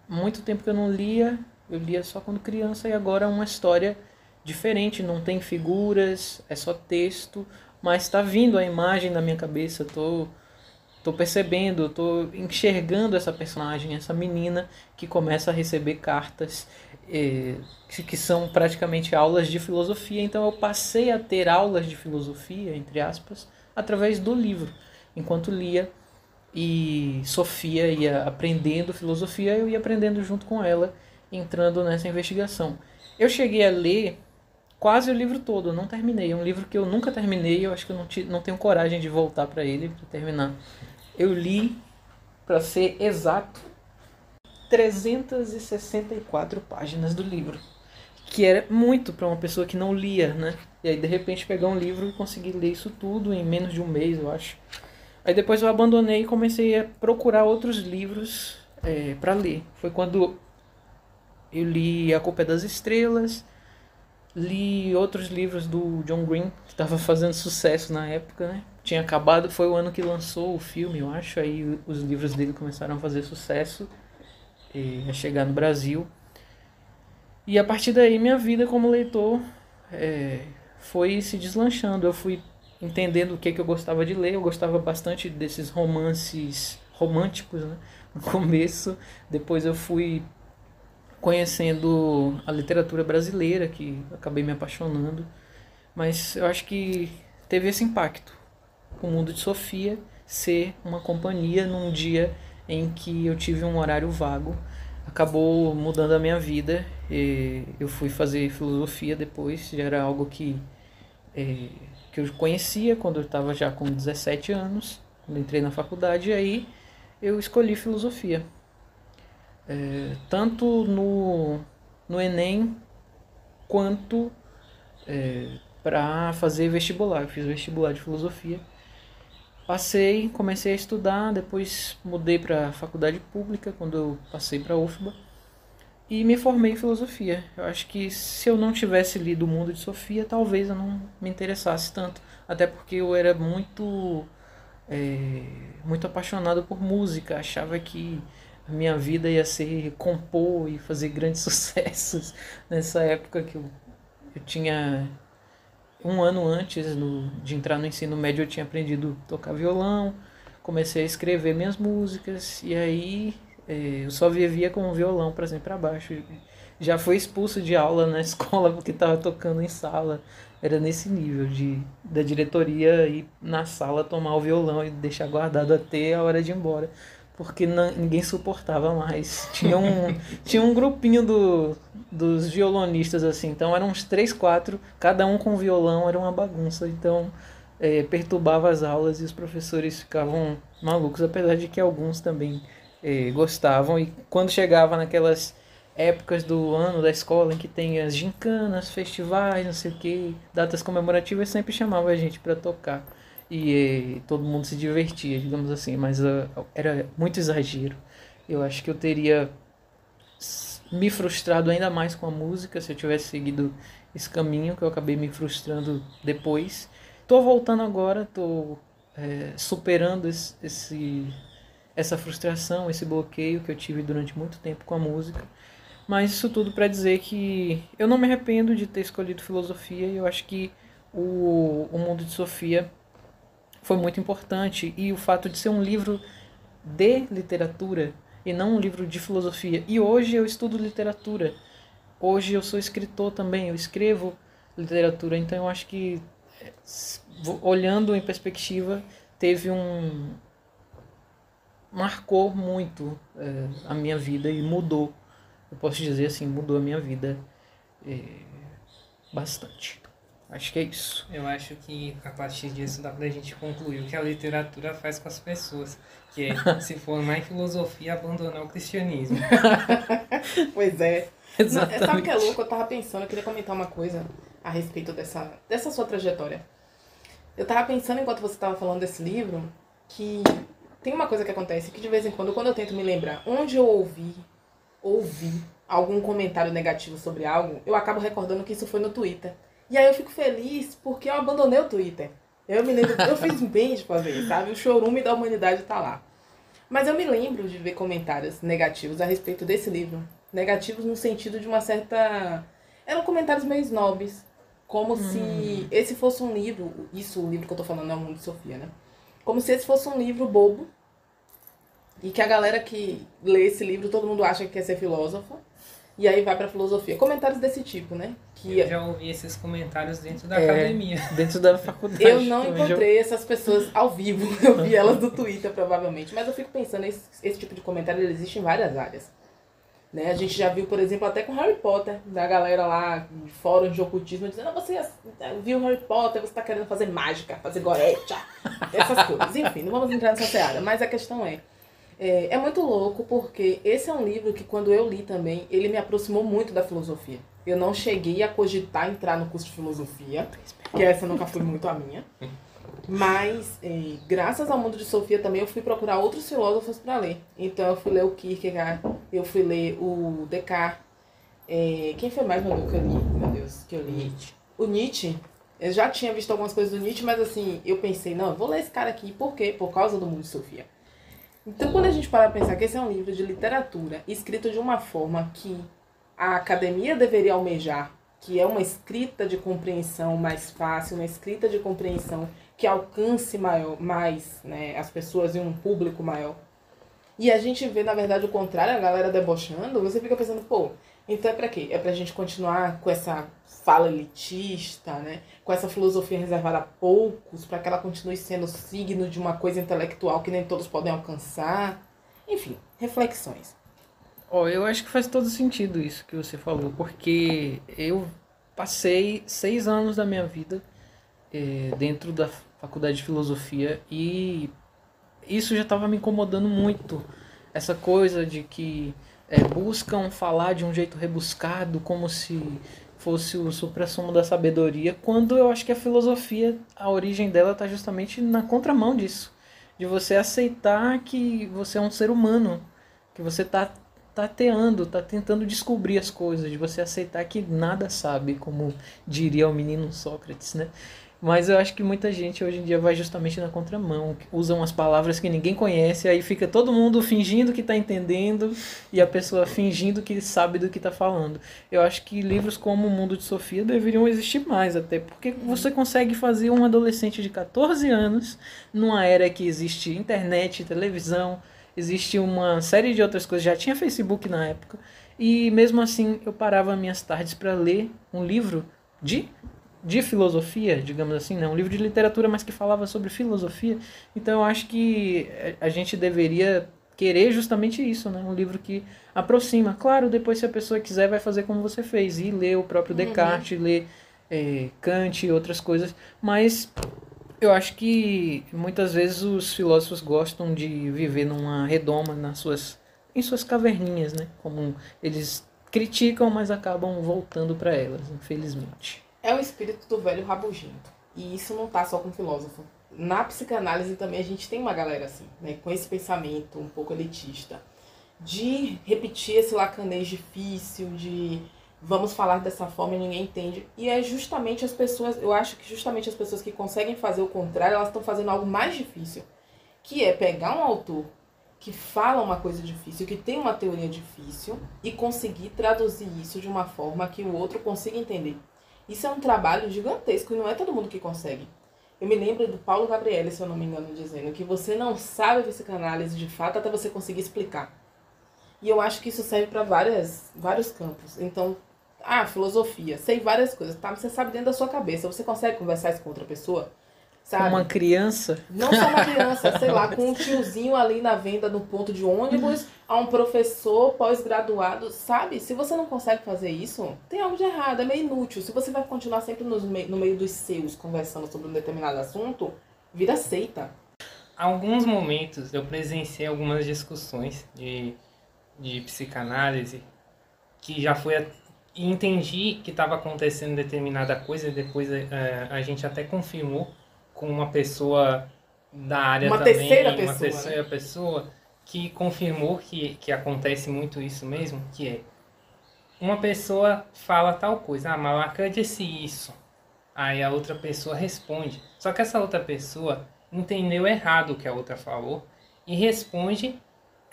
muito tempo que eu não lia, eu lia só quando criança e agora é uma história diferente, não tem figuras, é só texto, mas está vindo a imagem na minha cabeça, tô percebendo, tô enxergando essa personagem, essa menina que começa a receber cartas que são praticamente aulas de filosofia. Então eu passei a ter aulas de filosofia, entre aspas, através do livro. Enquanto lia e Sofia ia aprendendo filosofia, eu ia aprendendo junto com ela, entrando nessa investigação. Eu cheguei a ler quase o livro todo, eu não terminei. É um livro que eu nunca terminei, eu acho que eu não tenho coragem de voltar para ele para terminar. Eu li, para ser exato, 364 páginas do livro, que era muito para uma pessoa que não lia, né? E aí de repente pegar um livro e conseguir ler isso tudo em menos de um mês, eu acho. Aí depois eu abandonei e comecei a procurar outros livros para ler. Foi quando eu li A Culpa é das Estrelas, li outros livros do John Green, que estava fazendo sucesso na época, né? Tinha acabado, foi o ano que lançou o filme, eu acho, aí os livros dele começaram a fazer sucesso, a chegar no Brasil. E a partir daí minha vida como leitor foi se deslanchando. Eu fui entendendo o que eu gostava de ler. Eu gostava bastante desses romances românticos, né? No começo, depois eu fui conhecendo a literatura brasileira, que acabei me apaixonando. Mas eu acho que teve esse impacto. O Mundo de Sofia ser uma companhia num dia em que eu tive um horário vago. Acabou mudando a minha vida. Eu fui fazer filosofia depois, já era algo que eu conhecia quando eu estava já com 17 anos, quando entrei na faculdade, e aí eu escolhi filosofia. Tanto no Enem, quanto para fazer vestibular. Eu fiz vestibular de filosofia. Passei, comecei a estudar, depois mudei para a faculdade pública, quando eu passei para a UFBA, e me formei em filosofia. Eu acho que se eu não tivesse lido O Mundo de Sofia, talvez eu não me interessasse tanto, até porque eu era muito apaixonado por música, achava que a minha vida ia ser compor e fazer grandes sucessos. Nessa época que eu tinha... Um ano antes de entrar no ensino médio eu tinha aprendido a tocar violão, comecei a escrever minhas músicas, e aí eu só vivia com o violão para cima e para baixo. Já fui expulso de aula na escola porque estava tocando em sala. Era nesse nível da diretoria ir na sala tomar o violão e deixar guardado até a hora de ir embora, porque ninguém suportava mais. Tinha um grupinho dos violonistas, assim, então eram uns 3, 4, cada um com violão, era uma bagunça, então perturbava as aulas e os professores ficavam malucos, apesar de que alguns também gostavam. E quando chegava naquelas épocas do ano da escola em que tem as gincanas, festivais, não sei o que, datas comemorativas, sempre chamava a gente para tocar. E todo mundo se divertia, digamos assim, mas era muito exagero. Eu acho que eu teria me frustrado ainda mais com a música se eu tivesse seguido esse caminho, que eu acabei me frustrando depois. Tô voltando agora, tô superando essa frustração, esse bloqueio que eu tive durante muito tempo com a música. Mas isso tudo para dizer que eu não me arrependo de ter escolhido filosofia, e eu acho que o Mundo de Sofia foi muito importante, e o fato de ser um livro de literatura e não um livro de filosofia. E hoje eu estudo literatura, hoje eu sou escritor também, eu escrevo literatura, então eu acho que, olhando em perspectiva, marcou muito a minha vida e mudou, eu posso dizer assim, mudou a minha vida bastante. Acho que é isso. Eu acho que a partir disso dá pra gente concluir o que a literatura faz com as pessoas, que é se formar em filosofia, abandonar o cristianismo. Pois é. Exatamente. Sabe o que é louco? Eu tava pensando, eu queria comentar uma coisa a respeito dessa sua trajetória. Eu tava pensando, enquanto você tava falando desse livro, que tem uma coisa que acontece que de vez em quando eu tento me lembrar onde eu ouvi algum comentário negativo sobre algo, eu acabo recordando que isso foi no Twitter. E aí eu fico feliz porque eu abandonei o Twitter. Eu me lembro, eu fiz bem de fazer, sabe? O chorume da humanidade tá lá. Mas eu me lembro de ver comentários negativos a respeito desse livro. Negativos no sentido de uma certa... Eram comentários meio snobs. Como se esse fosse um livro... o livro que eu tô falando é O Mundo de Sofia, né? Como se esse fosse um livro bobo. E que a galera que lê esse livro, todo mundo acha que quer ser filósofo. E aí vai pra filosofia. Comentários desse tipo, né? Eu já ouvi esses comentários dentro da academia. Dentro da faculdade. Eu não encontrei essas pessoas ao vivo. Eu vi elas no Twitter, provavelmente. Mas eu fico pensando, esse tipo de comentário ele existe em várias áreas. Né? A gente já viu, por exemplo, até com Harry Potter, da galera lá de fóruns de ocultismo dizendo: "Não, você viu Harry Potter, você tá querendo fazer mágica, fazer gorecha", essas coisas. Enfim, não vamos entrar nessa seara, mas a questão é muito louco, porque esse é um livro que, quando eu li também, ele me aproximou muito da filosofia. Eu não cheguei a cogitar entrar no curso de filosofia, que essa nunca foi muito a minha. Mas, graças ao Mundo de Sofia também, eu fui procurar outros filósofos para ler. Então, eu fui ler o Kierkegaard, eu fui ler o Descartes. Quem foi mais, meu Deus, que eu li? Meu Deus, que eu li? Nietzsche. O Nietzsche. Eu já tinha visto algumas coisas do Nietzsche, mas assim, eu pensei, não, eu vou ler esse cara aqui. Por quê? Por causa do Mundo de Sofia. Então, quando a gente para pensar que esse é um livro de literatura, escrito de uma forma que a academia deveria almejar, que é uma escrita de compreensão mais fácil, uma escrita de compreensão que alcance mais, né, as pessoas e um público maior. E a gente vê, na verdade, o contrário, a galera debochando, você fica pensando, pô, então é pra quê? É pra gente continuar com essa fala elitista, né? Com essa filosofia reservada a poucos, para que ela continue sendo signo de uma coisa intelectual que nem todos podem alcançar. Enfim, reflexões. Eu acho que faz todo sentido isso que você falou, porque eu passei 6 anos da minha vida dentro da faculdade de filosofia e isso já estava me incomodando muito. Essa coisa de que buscam falar de um jeito rebuscado, como se fosse o suprassumo da sabedoria, quando eu acho que a filosofia, a origem dela está justamente na contramão disso. De você aceitar que você é um ser humano, que você está tateando, está tentando descobrir as coisas, de você aceitar que nada sabe, como diria o menino Sócrates, né? Mas eu acho que muita gente hoje em dia vai justamente na contramão, usam as palavras que ninguém conhece, aí fica todo mundo fingindo que está entendendo e a pessoa fingindo que sabe do que está falando. Eu acho que livros como O Mundo de Sofia deveriam existir mais, até porque você consegue fazer um adolescente de 14 anos, numa era que existe internet, televisão, existe uma série de outras coisas, já tinha Facebook na época, e mesmo assim eu parava minhas tardes para ler um livro de filosofia, digamos assim, né? Um livro de literatura, mas que falava sobre filosofia. Então eu acho que a gente deveria querer justamente isso, né? Um livro que aproxima. Claro, depois se a pessoa quiser vai fazer como você fez, e ler o próprio Descartes, ler Kant e outras coisas, mas eu acho que muitas vezes os filósofos gostam de viver numa redoma em suas caverninhas, né? Como eles criticam, mas acabam voltando para elas, infelizmente. É o espírito do velho rabugento. E isso não tá só com filósofo. Na psicanálise também a gente tem uma galera assim, né, com esse pensamento um pouco elitista, de repetir esse lacanês difícil, de vamos falar dessa forma e ninguém entende. E é justamente as pessoas, eu acho que justamente as pessoas que conseguem fazer o contrário, elas estão fazendo algo mais difícil, que é pegar um autor que fala uma coisa difícil, que tem uma teoria difícil, e conseguir traduzir isso de uma forma que o outro consiga entender. Isso é um trabalho gigantesco e não é todo mundo que consegue. Eu me lembro do Paulo Gabriele, se eu não me engano, dizendo que você não sabe psicanálise de fato até você conseguir explicar. E eu acho que isso serve para vários campos. Então, filosofia, sei várias coisas, tá? Você sabe dentro da sua cabeça, você consegue conversar isso com outra pessoa? Sabe? Uma criança? Não só uma criança, sei lá, com um tiozinho ali na venda no ponto de ônibus, a um professor pós-graduado, sabe? Se você não consegue fazer isso, tem algo de errado, é meio inútil. Se você vai continuar sempre no meio dos seus, conversando sobre um determinado assunto, vira seita. Alguns momentos eu presenciei algumas discussões de psicanálise que já foi... E entendi que estava acontecendo determinada coisa e depois a gente até confirmou com uma pessoa da área uma também, terceira pessoa que confirmou que acontece muito isso mesmo, que é uma pessoa fala tal coisa, Malacan disse isso, aí a outra pessoa responde, só que essa outra pessoa entendeu errado o que a outra falou e responde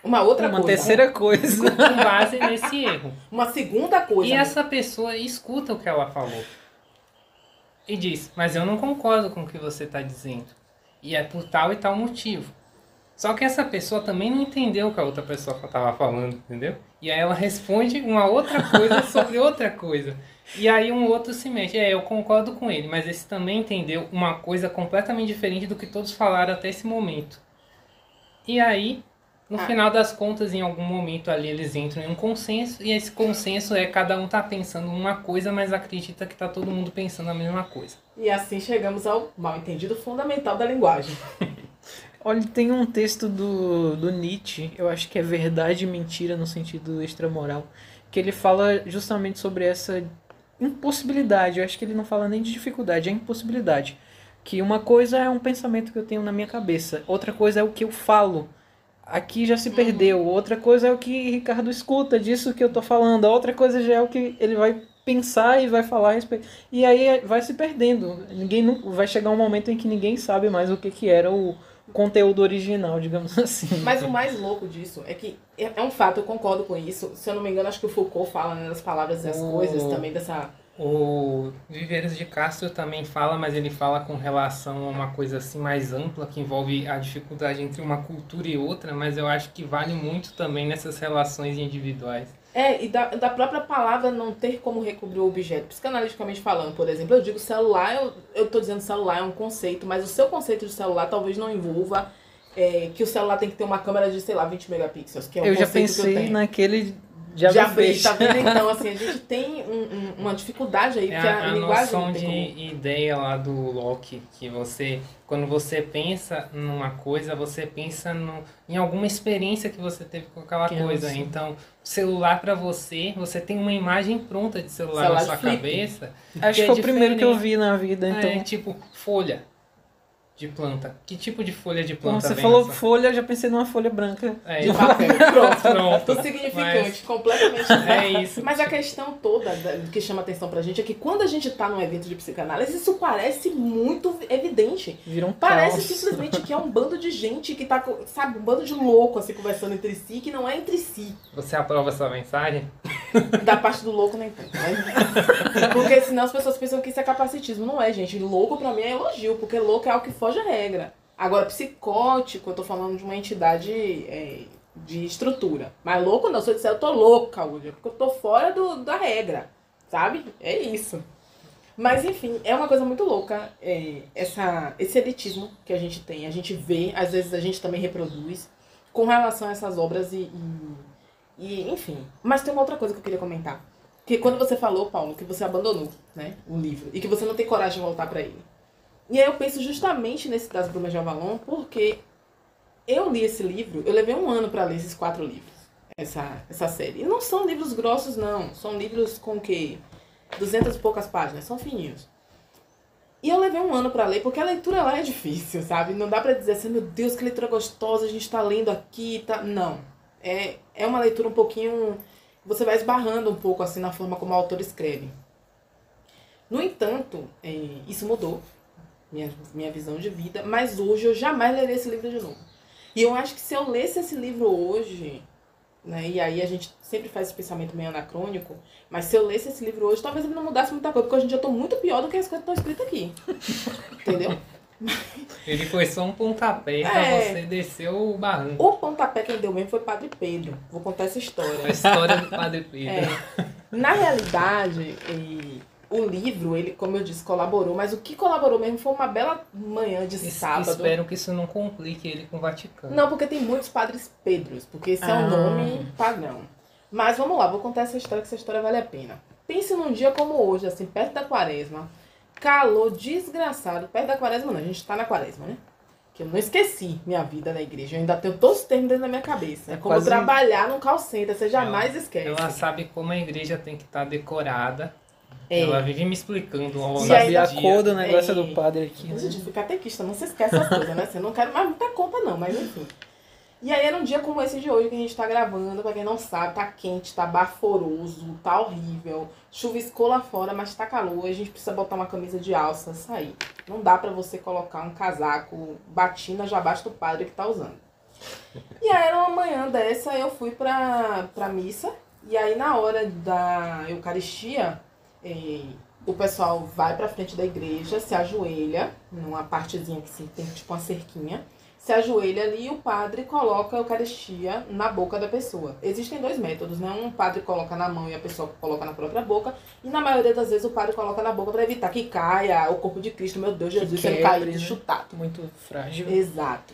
uma terceira coisa com base nesse erro. Uma segunda coisa. E essa pessoa escuta o que ela falou e diz, mas eu não concordo com o que você está dizendo. E é por tal e tal motivo. Só que essa pessoa também não entendeu o que a outra pessoa estava falando, entendeu? E aí ela responde uma outra coisa sobre outra coisa. E aí um outro se mexe. Eu concordo com ele, mas esse também entendeu uma coisa completamente diferente do que todos falaram até esse momento. E aí No final das contas, em algum momento ali, eles entram em um consenso, e esse consenso é cada um tá pensando uma coisa, mas acredita que tá todo mundo pensando a mesma coisa. E assim chegamos ao mal-entendido fundamental da linguagem. Olha, tem um texto do Nietzsche, eu acho que é Verdade e Mentira no sentido extramoral, que ele fala justamente sobre essa impossibilidade. Eu acho que ele não fala nem de dificuldade, é impossibilidade. Que uma coisa é um pensamento que eu tenho na minha cabeça, outra coisa é o que eu falo. Aqui já se perdeu. Outra coisa é o que Ricardo escuta disso que eu tô falando. A outra coisa já é o que ele vai pensar e vai falar a respeito. E aí vai se perdendo. Vai chegar um momento em que ninguém sabe mais o que era o conteúdo original, digamos assim. Mas o mais louco disso é que é um fato, eu concordo com isso. Se eu não me engano, acho que o Foucault fala, né, nas palavras e as coisas também dessa... O Viveiros de Castro também fala, mas ele fala com relação a uma coisa assim mais ampla, que envolve a dificuldade entre uma cultura e outra, mas eu acho que vale muito também nessas relações individuais. E da própria palavra não ter como recobrir o objeto. Psicanaliticamente falando, por exemplo, eu digo celular, eu tô dizendo celular é um conceito, mas o seu conceito de celular talvez não envolva que o celular tem que ter uma câmera de, sei lá, 20 megapixels, que é um eu já conceito que eu pensei tenho. naquele... Já fez, tá vendo? Então, assim, a gente tem uma dificuldade aí, porque a linguagem noção não tem de como... ideia lá do Locke, que quando você pensa numa coisa, você pensa em alguma experiência que você teve com aquela coisa. Assim. Então, celular pra você tem uma imagem pronta de celular na sua cabeça. Acho que foi o primeiro que eu vi na vida, então... É tipo folha de planta. Que tipo de folha de planta Você vem falou nessa? folha, eu já pensei numa folha branca. De papel. Pronto. Pronto. Tô significante, completamente. É isso. Mas a questão toda que chama atenção pra gente é que quando a gente tá num evento de psicanálise, isso parece muito evidente. Vira um Parece caos. simplesmente que é um bando de gente que tá, sabe, um bando de louco assim, conversando entre si, que não é entre si. Você aprova essa mensagem? Da parte do louco nem tanto, né? Porque senão as pessoas pensam que isso é capacitismo. Não é, gente. Louco pra mim é elogio, porque louco é algo que foge à regra. Agora, psicótico, eu tô falando de uma entidade de estrutura. Mas louco não, se eu disser eu tô louca hoje, é porque eu tô fora da regra, sabe? É isso. Mas enfim, é uma coisa muito louca esse elitismo que a gente tem. A gente vê, às vezes a gente também reproduz com relação a essas obras e enfim. Mas tem uma outra coisa que eu queria comentar. Que quando você falou, Paulo, que você abandonou, né, o livro e que você não tem coragem de voltar pra ele. E aí eu penso justamente nesse das Brumas de Avalon, porque eu li esse livro, eu levei 1 ano pra ler esses 4 livros, essa série. E não são livros grossos, não. São livros com o quê? 200 e poucas páginas, são fininhos. E eu levei 1 ano pra ler, porque a leitura lá é difícil, sabe? Não dá pra dizer assim, meu Deus, que leitura gostosa, a gente tá lendo aqui, tá... Não. É uma leitura um pouquinho... Você vai esbarrando um pouco assim na forma como o autor escreve. No entanto, isso mudou minha visão de vida, mas hoje eu jamais lerei esse livro de novo. E eu acho que se eu lesse esse livro hoje, né, e aí a gente sempre faz esse pensamento meio anacrônico, mas se eu lesse esse livro hoje, talvez ele não mudasse muita coisa, porque hoje em dia eu tô muito pior do que as coisas que estão escritas aqui. Entendeu? Ele foi só um pontapé pra você descer o barranco. O pontapé que ele deu mesmo foi Padre Pedro. Vou contar essa história. A história do Padre Pedro. Na realidade, o livro, ele, como eu disse, colaborou, mas o que colaborou mesmo foi uma bela manhã de sábado. Espero que isso não complique ele com o Vaticano. Não, porque tem muitos Padres Pedros, porque esse é um nome padrão. Mas vamos lá, vou contar essa história, que essa história vale a pena. Pense num dia como hoje, assim, perto da Quaresma. Calor desgraçado. Perto da Quaresma não, a gente tá na Quaresma, né? Que eu não esqueci minha vida na igreja. Eu ainda tenho todos os termos dentro da minha cabeça. É como quase... trabalhar num call center, você jamais esquece. Ela sabe como a igreja tem que estar decorada. Ela vive me explicando ao longo Sabia a dia. cor do negócio do padre aqui. A gente fica catequista, não se esquece essas coisas, né? Você não quer mais muita conta não, mas enfim. E aí era um dia como esse de hoje que a gente tá gravando, pra quem não sabe, tá quente, tá baforoso, tá horrível, chuviscou lá fora, mas tá calor, a gente precisa botar uma camisa de alça, sair. Não dá pra você colocar um casaco, batina já basta o padre que tá usando. E aí era uma manhã dessa, eu fui pra missa, e aí na hora da Eucaristia, o pessoal vai pra frente da igreja, se ajoelha, numa partezinha que tem tipo uma cerquinha, se ajoelha ali e o padre coloca a Eucaristia na boca da pessoa. Existem 2 métodos, né? Um padre coloca na mão e a pessoa coloca na própria boca. E na maioria das vezes o padre coloca na boca para evitar que caia o corpo de Cristo. Meu Deus, Jesus, sendo caído, chutado. Muito frágil. Exato.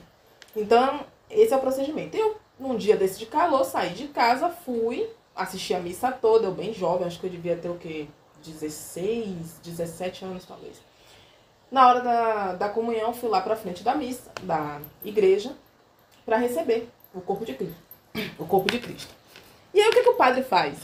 Então, esse é o procedimento. Eu Num dia desse de calor, saí de casa, fui, assisti a missa toda, eu bem jovem, acho que eu devia ter o quê? 16, 17 anos talvez. Na hora da comunhão, fui lá pra frente da missa, da igreja, para receber o corpo de Cristo. O corpo de Cristo. E aí o que o padre faz?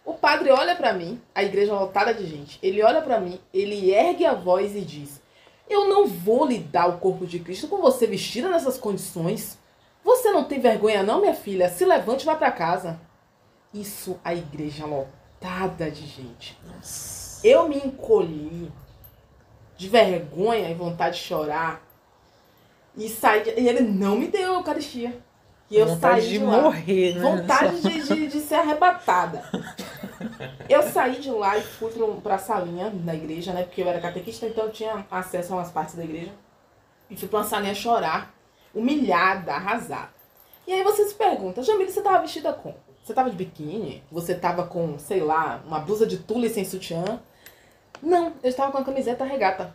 O padre olha pra mim, a igreja lotada de gente, ele olha pra mim, ele ergue a voz e diz: eu não vou lhe dar o corpo de Cristo com você vestida nessas condições. Você não tem vergonha não, minha filha? Se levante e vá pra casa. Isso, a igreja lotada de gente. Nossa. Eu me encolhi de vergonha e vontade de chorar. E saí e ele não me deu a Eucaristia. E eu vontade saí de lá. Morrer, né? Vontade de ser arrebatada. Eu saí de lá e fui pra salinha da igreja, né? Porque eu era catequista, então eu tinha acesso a umas partes da igreja. E fui pra uma salinha chorar, humilhada, arrasada. E aí você se pergunta, Jamile, você tava vestida como? Você tava de biquíni? Você tava com, sei lá, uma blusa de tule sem sutiã? Não, eu estava com a camiseta regata.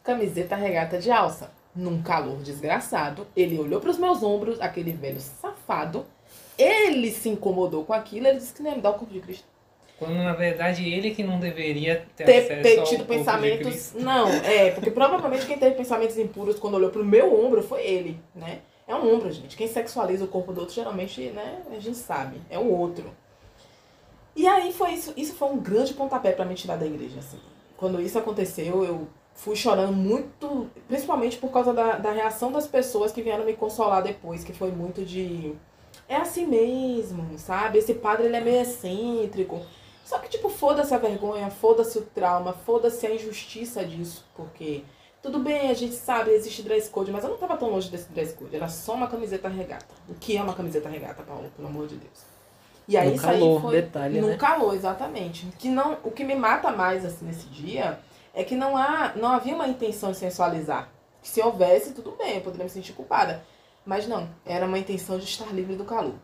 Camiseta regata de alça. Num calor desgraçado, ele olhou pros meus ombros, aquele velho safado. Ele se incomodou com aquilo, ele disse que não ia me dar o corpo de Cristo. Quando, na verdade, ele que não deveria ter acesso tido ao pensamentos. corpo de Cristo. Não, porque provavelmente quem teve pensamentos impuros quando olhou pro meu ombro foi ele, né? É um ombro, gente. Quem sexualiza o corpo do outro, geralmente, né? A gente sabe. É o outro. E aí foi isso. Isso foi um grande pontapé pra me tirar da igreja, assim. Quando isso aconteceu, eu fui chorando muito, principalmente por causa da reação das pessoas que vieram me consolar depois, que foi muito de... É assim mesmo, sabe? Esse padre, ele é meio excêntrico. Só que, tipo, foda-se a vergonha, foda-se o trauma, foda-se a injustiça disso, porque... Tudo bem, a gente sabe, existe dress code, mas eu não tava tão longe desse dress code, era só uma camiseta regata. O que é uma camiseta regata, Paulo? Pelo amor de Deus. E aí No calor, aí foi detalhe, no né? calor, exatamente. O que me mata mais assim nesse dia é que não havia uma intenção de sensualizar. Se houvesse, tudo bem, eu poderia me sentir culpada. Mas não, era uma intenção de estar livre do calor.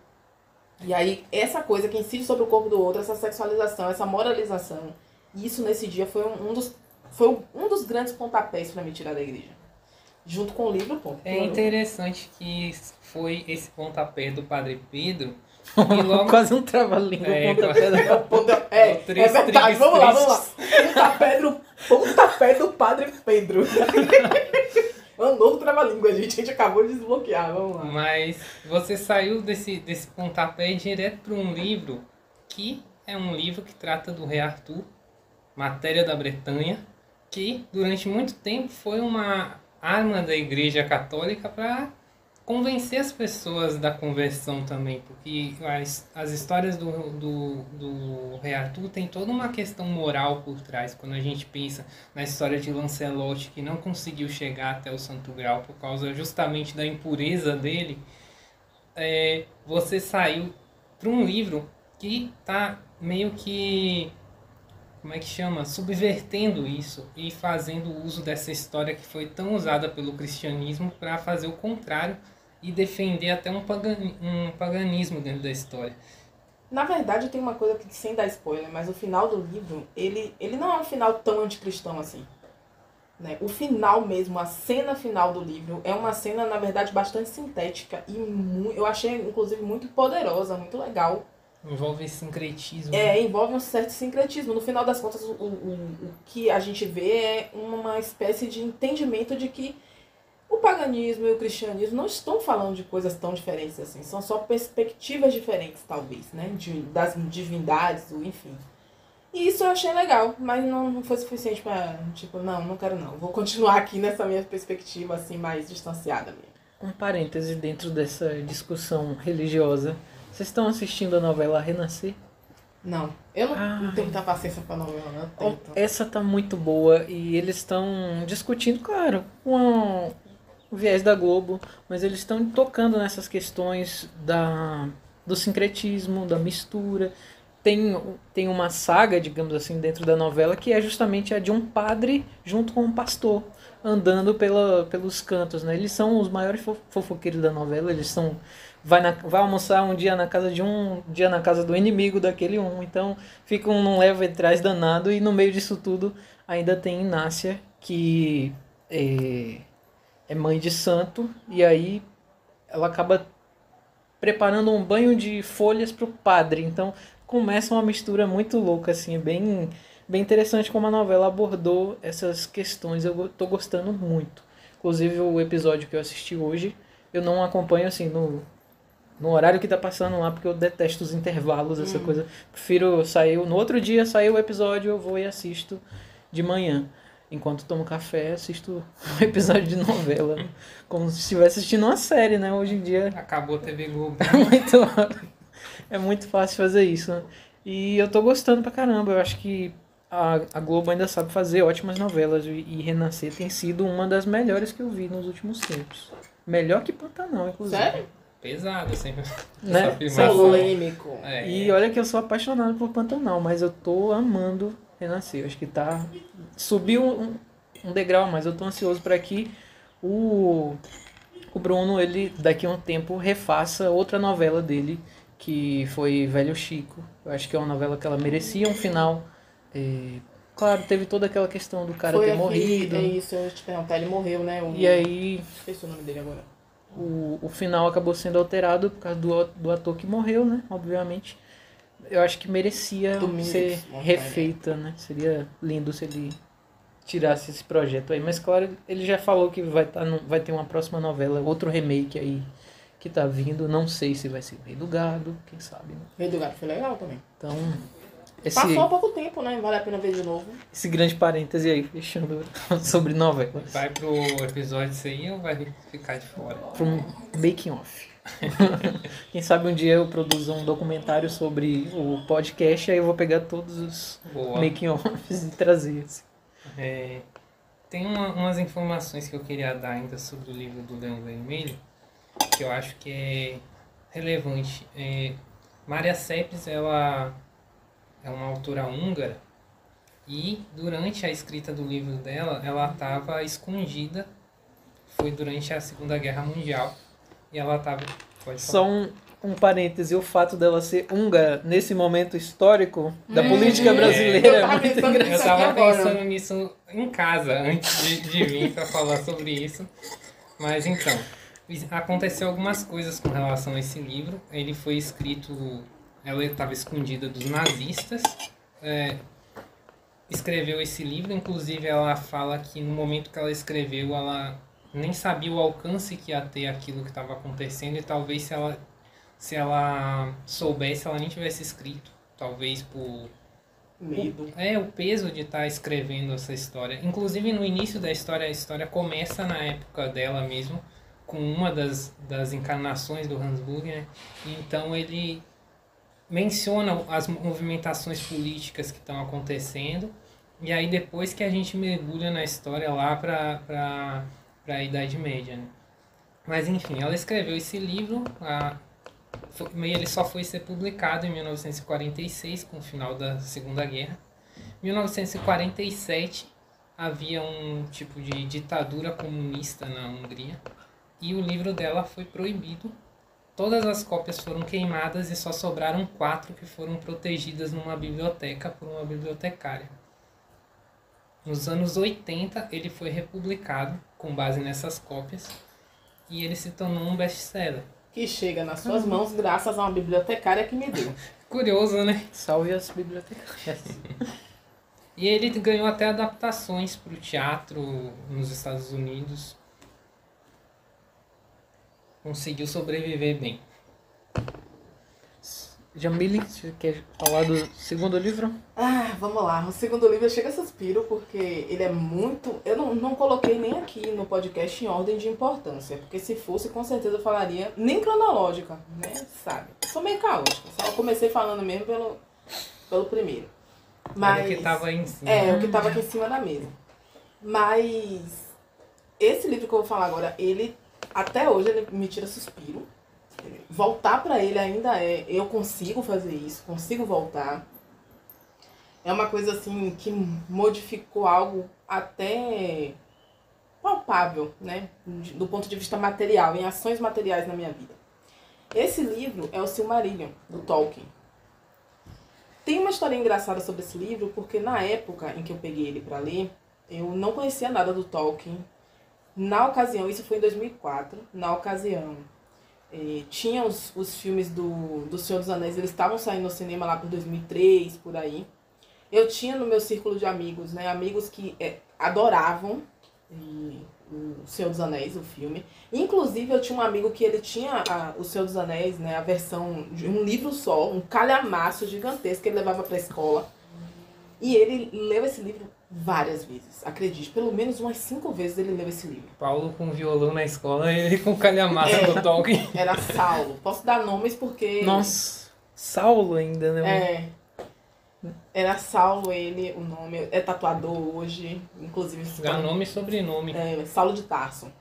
E aí, essa coisa que incide sobre o corpo do outro, essa sexualização, essa moralização, isso nesse dia foi um dos grandes pontapés para me tirar da igreja. Junto com o livro, pô. É interessante que foi esse pontapé do Padre Pedro. E logo... Quase um trava-língua, pontapé da... É verdade, vamos lá. Pontapé do Padre Pedro. É um novo trava-língua, a gente acabou de desbloquear, vamos lá. Mas você saiu desse pontapé direto para um livro que é um livro que trata do rei Arthur, Matéria da Bretanha, que durante muito tempo foi uma arma da Igreja Católica para convencer as pessoas da conversão também, porque as histórias do rei Arthur tem toda uma questão moral por trás. Quando a gente pensa na história de Lancelot, que não conseguiu chegar até o Santo Grau por causa justamente da impureza dele, você saiu para um livro que está meio que... como é que chama? Subvertendo isso e fazendo uso dessa história que foi tão usada pelo cristianismo para fazer o contrário e defender até um paganismo dentro da história. Na verdade, tem uma coisa que, sem dar spoiler, mas o final do livro, ele não é um final tão anticristão assim. Né? O final mesmo, a cena final do livro, é uma cena, na verdade, bastante sintética e eu achei, inclusive, muito poderosa, muito legal. Envolve sincretismo. Envolve um certo sincretismo. No final das contas, o que a gente vê é uma espécie de entendimento de que o paganismo e o cristianismo não estão falando de coisas tão diferentes assim. São só perspectivas diferentes, talvez, né? Das divindades, enfim. E isso eu achei legal, mas não foi suficiente pra, tipo, não quero não. Vou continuar aqui nessa minha perspectiva, assim, mais distanciada mesmo. Um parêntese dentro dessa discussão religiosa. Vocês estão assistindo a novela Renascer? Não, eu não tenho muita paciência pra novela, né? Essa tá muito boa e eles estão discutindo, claro, com o viés da Globo, mas eles estão tocando nessas questões do sincretismo, da mistura. Tem uma saga, digamos assim, dentro da novela que é justamente a de um padre junto com um pastor andando pelos cantos, né? Eles são os maiores fofoqueiros da novela, eles são... Vai almoçar um dia na casa de um dia na casa do inimigo daquele um. Então fica num leva e trás danado. E no meio disso tudo ainda tem Inácia, que é mãe de santo. E aí ela acaba preparando um banho de folhas para o padre. Então começa uma mistura muito louca, assim, bem interessante como a novela abordou essas questões. Eu tô gostando muito. Inclusive o episódio que eu assisti hoje, eu não acompanho assim no horário que tá passando lá, porque eu detesto os intervalos, essa coisa. Prefiro sair, no outro dia saiu o episódio, eu vou e assisto de manhã. Enquanto tomo café, assisto um episódio de novela. Como se estivesse assistindo uma série, né? Hoje em dia Acabou a TV Globo. é muito fácil fazer isso, né? E eu tô gostando pra caramba. Eu acho que a Globo ainda sabe fazer ótimas novelas. E Renascer tem sido uma das melhores que eu vi nos últimos tempos. Melhor que Pantanal, inclusive. Sério? Pesado, sempre. Né? Essa afirmação. Polêmico. É. E olha que eu sou apaixonado por Pantanal, mas eu tô amando Renascer. Eu acho que tá... Subiu um degrau a mais. Eu tô ansioso para que o Bruno, ele daqui a um tempo, refaça outra novela dele, que foi Velho Chico. Eu acho que é uma novela que ela merecia um final. Claro, teve toda aquela questão do cara Foi ter aqui, morrido. é isso, eu ia te perguntar, ele morreu, né? E aí Esqueci o nome dele agora. o final acabou sendo alterado por causa do ator que morreu, né? Obviamente. Eu acho que merecia Domingos ser Montanha. refeita, né? Seria lindo se ele tirasse esse projeto aí. Mas claro, ele já falou que vai ter uma próxima novela, outro remake aí que tá vindo. Não sei se vai ser o Rei do Gado, quem sabe, né? Rei do Gato foi legal também. Então, Passou há pouco tempo, né? Vale a pena ver de novo. esse grande parêntese aí, fechando sobre novelas. Vai pro episódio isso aí ou vai ficar de fora? Para um making off. Quem sabe um dia eu produzo um documentário sobre o podcast, aí eu vou pegar todos os Boa. making offs e trazer. Assim. Tem umas informações que eu queria dar ainda sobre o livro do Leão Vermelho, que eu acho que é relevante. Mária Seppes, ela é uma autora húngara e durante a escrita do livro dela, ela estava escondida. Foi durante a Segunda Guerra Mundial e ela estava... Só um parêntese, o fato dela ser húngara nesse momento histórico da política brasileira Eu é tava muito pensando engraçado. Eu Isso tava aqui agora. pensando nisso em casa antes de vir para falar sobre isso. Mas então, aconteceu algumas coisas com relação a esse livro. Ele foi escrito, ela estava escondida dos nazistas. Escreveu esse livro, inclusive ela fala que no momento que ela escreveu, ela nem sabia o alcance que ia ter aquilo que estava acontecendo e talvez se ela soubesse, ela nem tivesse escrito. Talvez por... Medo. o peso de estar escrevendo essa história. Inclusive no início da história, a história começa na época dela mesmo, com uma das encarnações do Hans Burger, né? Então ele menciona as movimentações políticas que estão acontecendo, e aí depois que a gente mergulha na história lá para a Idade Média, né? Mas enfim, ela escreveu esse livro, ele só foi ser publicado em 1946, com o final da Segunda Guerra. Em 1947 havia um tipo de ditadura comunista na Hungria e o livro dela foi proibido. Todas as cópias foram queimadas e só sobraram 4 que foram protegidas numa biblioteca por uma bibliotecária. Nos anos 80 ele foi republicado com base nessas cópias e ele se tornou um best-seller. Que chega nas suas mãos graças a uma bibliotecária que me deu. Curioso, né? Salve as bibliotecárias. E ele ganhou até adaptações para o teatro nos Estados Unidos. Conseguiu sobreviver bem. Jamile, você quer falar do segundo livro? Vamos lá. O segundo livro chega a suspiro porque ele é muito... Eu não coloquei nem aqui no podcast em ordem de importância. Porque se fosse, com certeza eu falaria... Nem cronológica, né? Sabe? Sou meio caótica. Só comecei falando mesmo pelo primeiro. Mas... O que estava aí em cima. O que estava aqui em cima da mesa. Mas... Esse livro que eu vou falar agora, ele... Até hoje ele me tira suspiro. Voltar pra ele ainda eu consigo fazer isso, consigo voltar. É uma coisa assim que modificou algo até palpável, né? Do ponto de vista material, em ações materiais na minha vida. Esse livro é o Silmarillion, do Tolkien. Tem uma história engraçada sobre esse livro, porque na época em que eu peguei ele pra ler, eu não conhecia nada do Tolkien. Na ocasião, isso foi em 2004, na ocasião... Tinha os filmes do Senhor dos Anéis, eles estavam saindo no cinema lá por 2003, por aí. Eu tinha no meu círculo de amigos, né, amigos que adoravam o Senhor dos Anéis, o filme. Inclusive, eu tinha um amigo que ele tinha o Senhor dos Anéis, né, a versão de um livro só, um calhamaço gigantesco que ele levava pra escola. E ele leu esse livro várias vezes, acredite. Pelo menos umas 5 vezes ele leu esse livro. Paulo com violão na escola e ele com calhamaça do Tolkien. Era Saulo. Posso dar nomes porque... Nossa, Saulo ainda, né? Era Saulo ele, o nome. É tatuador hoje, inclusive... Dá nome e sobrenome. Saulo de Tarso.